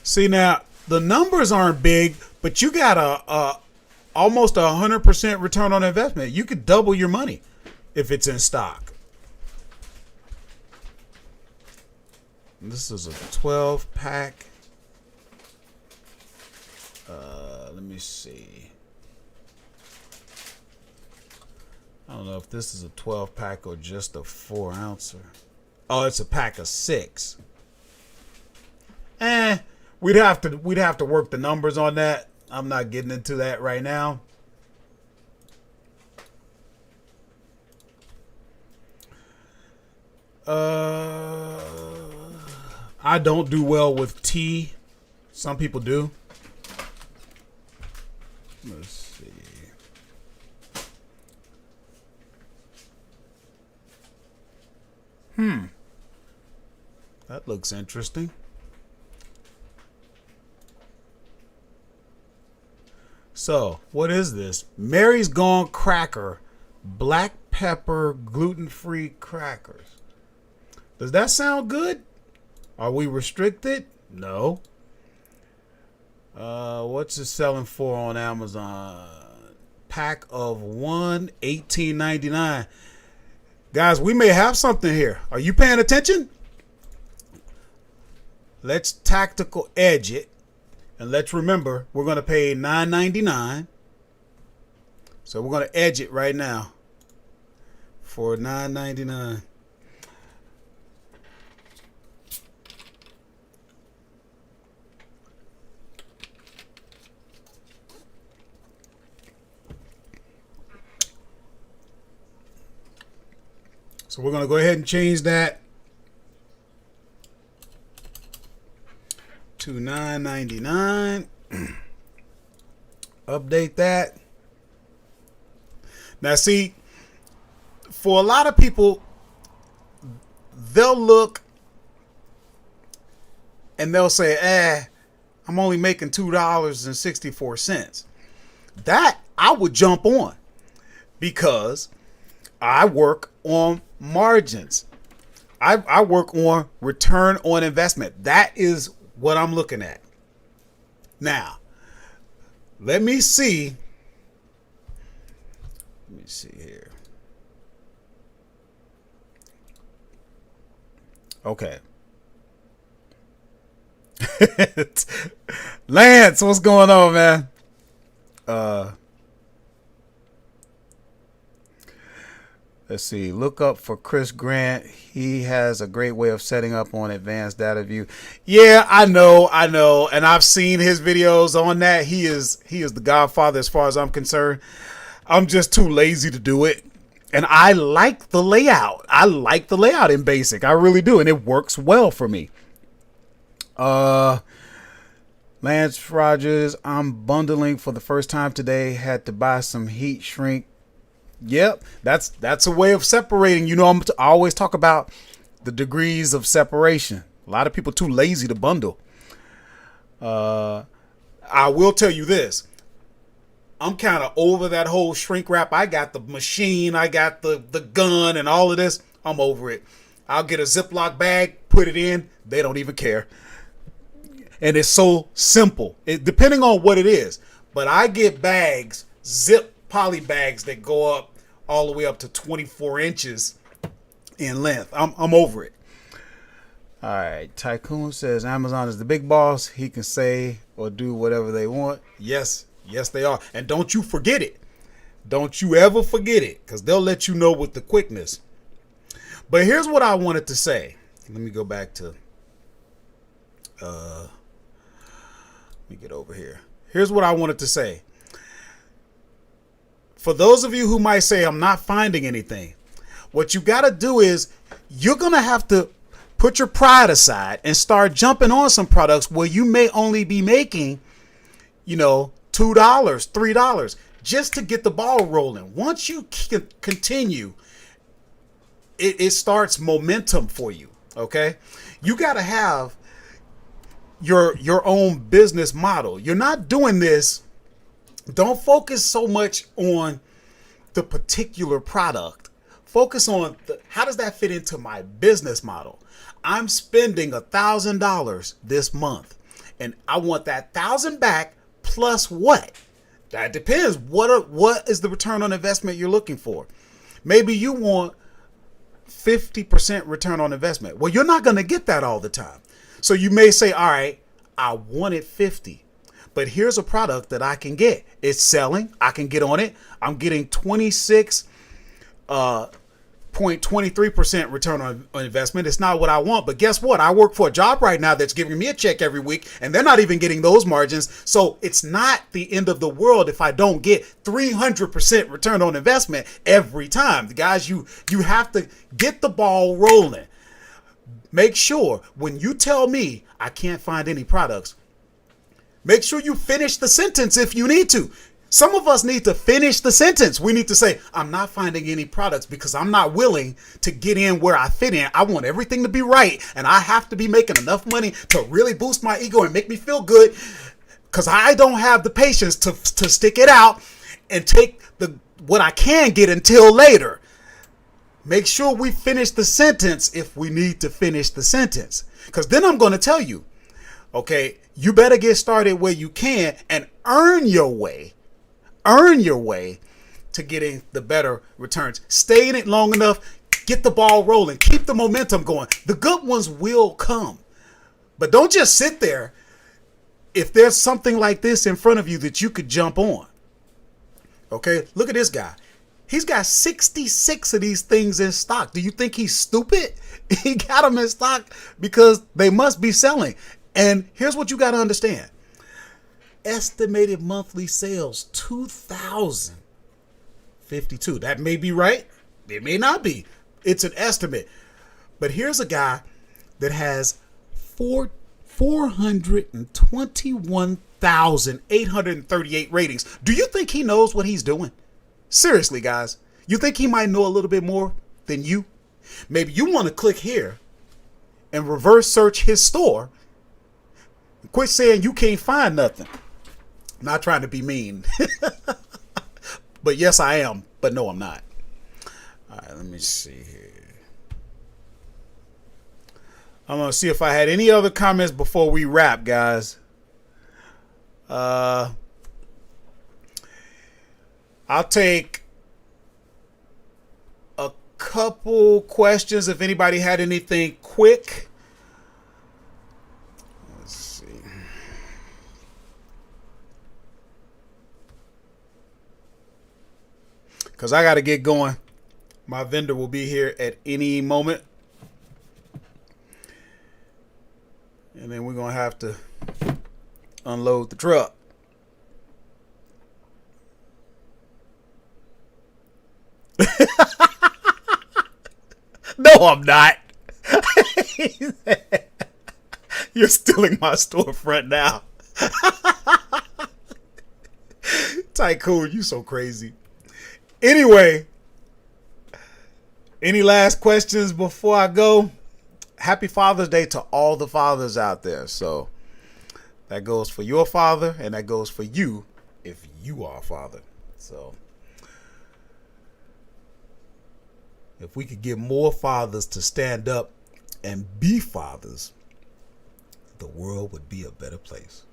See, now the numbers aren't big, but you got a almost 100% return on investment. You could double your money if it's in stock. This is a 12 pack. Let me see. I don't know if this is a 12 pack or just a 4-ouncer. Oh, it's a pack of 6. We'd have to work the numbers on that. I'm not getting into that right now. I don't do well with tea. Some people do. Let's see. That looks interesting. So, what is this? Mary's Gone Cracker, black pepper, gluten-free crackers. Does that sound good? Are we restricted? No. What's it selling for on Amazon? Pack of 1, $18.99. Guys, we may have something here. Are you paying attention? Let's tactical edge it. And let's remember, we're going to pay $9.99. So we're going to edge it right now for $9.99. So we're going to go ahead and change that to $9.99. Update that. Now see, for a lot of people, they'll look and they'll say, I'm only making $2.64. That I would jump on because I work on margins. I work on return on investment. That is what I'm looking at. Now, let me see. Let me see here. Okay. Lance, what's going on, man? Let's see. Look up for Chris Grant. He has a great way of setting up on advanced data view. Yeah, I know. And I've seen his videos on that. He is the godfather as far as I'm concerned. I'm just too lazy to do it. And I like the layout. I like the layout in BASIC. I really do. And it works well for me. Lance Rogers, I'm bundling for the first time today. Had to buy some heat shrink. Yep, that's a way of separating. You know, I always talk about the degrees of separation. A lot of people too lazy to bundle. I will tell you this. I'm kind of over that whole shrink wrap. I got the machine, I got the gun and all of this. I'm over it. I'll get a Ziploc bag, put it in. They don't even care. And it's so simple, depending on what it is. But I get bags, zip poly bags that go up all the way up to 24 inches in length. I'm over it. All right. Tycoon says Amazon is the big boss. He can say or do whatever they want. Yes, they are. And don't you forget it. Don't you ever forget it, because they'll let you know with the quickness. But here's what I wanted to say. let me go back to, let me get over here. Here's what I wanted to say. For those of you who might say, I'm not finding anything, what you got to do is you're going to have to put your pride aside and start jumping on some products where you may only be making, $2, $3, just to get the ball rolling. Once you continue, it starts momentum for you. Okay. You got to have your own business model. You're not doing this. Don't focus so much on the particular product. Focus on how does that fit into my business model? I'm spending $1,000 this month, and I want that 1,000 back plus what? That depends. What is the return on investment you're looking for? Maybe you want 50% return on investment. Well, you're not going to get that all the time. So you may say, all right, I wanted 50. But here's a product that I can get. It's selling. I can get on it. I'm getting 26.23% return on investment. It's not what I want. But guess what? I work for a job right now that's giving me a check every week, and they're not even getting those margins. So it's not the end of the world if I don't get 300% return on investment every time. Guys, you have to get the ball rolling. Make sure when you tell me I can't find any products, make sure you finish the sentence if you need to. Some of us need to finish the sentence. We need to say, I'm not finding any products because I'm not willing to get in where I fit in. I want everything to be right, and I have to be making enough money to really boost my ego and make me feel good, because I don't have the patience to stick it out and take what I can get until later. Make sure we finish the sentence if we need to finish the sentence, because then I'm going to tell you, okay, you better get started where you can and earn your way to getting the better returns. Stay in it long enough, get the ball rolling, keep the momentum going. The good ones will come, but don't just sit there. If there's something like this in front of you that you could jump on, okay, look at this guy. He's got 66 of these things in stock. Do you think he's stupid? He got them in stock because they must be selling. And here's what you got to understand. Estimated monthly sales, 2,052. That may be right. It may not be. It's an estimate. But here's a guy that has 421,838 ratings. Do you think he knows what he's doing? Seriously, guys. You think he might know a little bit more than you? Maybe you want to click here and reverse search his store. Quit saying you can't find nothing. I'm not trying to be mean. But yes, I am. But no, I'm not. All right, let me see here. I'm going to see if I had any other comments before we wrap, guys. I'll take a couple questions if anybody had anything quick. Let's see. Because I got to get going. My vendor will be here at any moment. And then we're going to have to unload the truck. No, I'm not. You're stealing my storefront now. Tycoon, you so crazy. Anyway, any last questions before I go? Happy Father's Day to all the fathers out there. So that goes for your father, and that goes for you if you are a father. So if we could get more fathers to stand up and be fathers, the world would be a better place.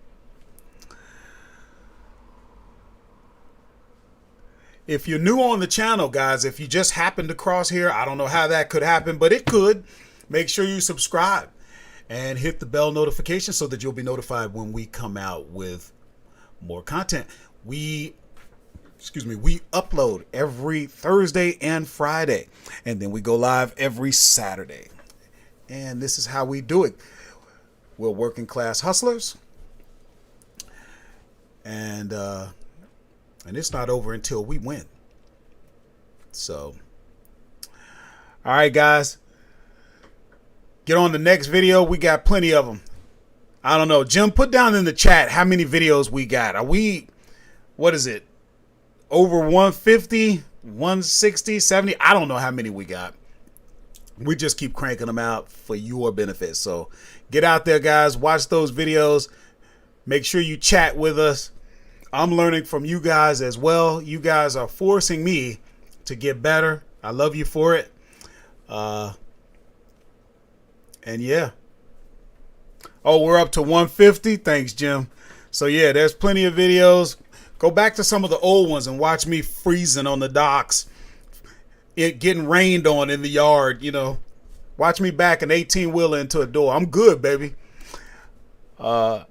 If you're new on the channel, guys, if you just happened to cross here, I don't know how that could happen, but it could. Make sure you subscribe and hit the bell notification so that you'll be notified when we come out with more content. We upload every Thursday and Friday, and then we go live every Saturday. and this is how we do it. We're working class hustlers, and it's not over until we win. So, all right, guys, get on the next video. We got plenty of them. I don't know, Jim, put down in the chat how many videos we got. Are we, what is it, over 150, 160, 70? I don't know how many we got. We just keep cranking them out for your benefit. So get out there, guys. Watch those videos. Make sure you chat with us. I'm learning from you guys as well. You guys are forcing me to get better. I love you for it. And yeah. Oh, we're up to 150. Thanks, Jim. So yeah, there's plenty of videos. Go back to some of the old ones and watch me freezing on the docks. It getting rained on in the yard, you know. Watch me back an 18-wheeler into a door. I'm good, baby. Don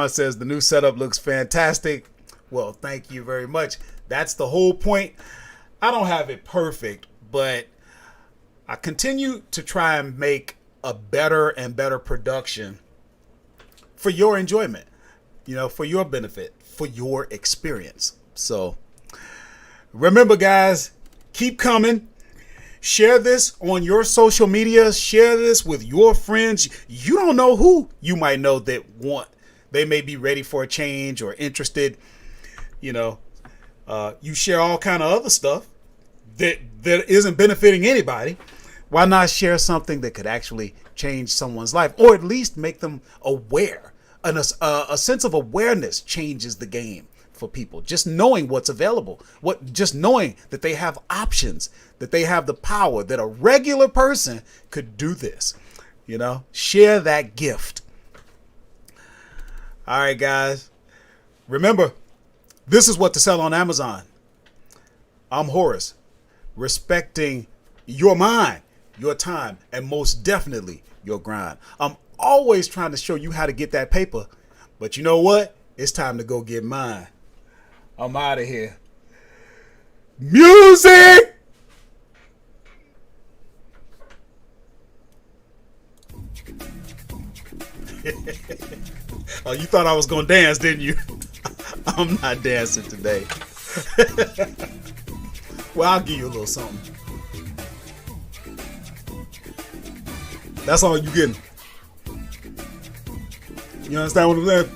says the new setup looks fantastic. Well, thank you very much. That's the whole point. I don't have it perfect, but I continue to try and make a better and better production for your enjoyment, you know, for your benefit, for your experience. So remember, guys, keep coming. Share this on your social media. Share this with your friends. You don't know who you might know that they may be ready for a change or interested. You know, you share all kind of other stuff that isn't benefiting anybody. Why not share something that could actually change someone's life, or at least make them aware? A sense of awareness changes the game for people. Just knowing what's available, just knowing that they have options, that they have the power, that a regular person could do this. You know, share that gift. All right, guys. Remember, this is what to sell on Amazon. I'm Horace, respecting your mind, your time, and most definitely your grind. I'm always trying to show you how to get that paper, but you know what? It's time to go get mine. I'm out of here. Music! Oh, you thought I was going to dance, didn't you? I'm not dancing today. Well, I'll give you a little something. That's all you getting. You understand what I'm saying?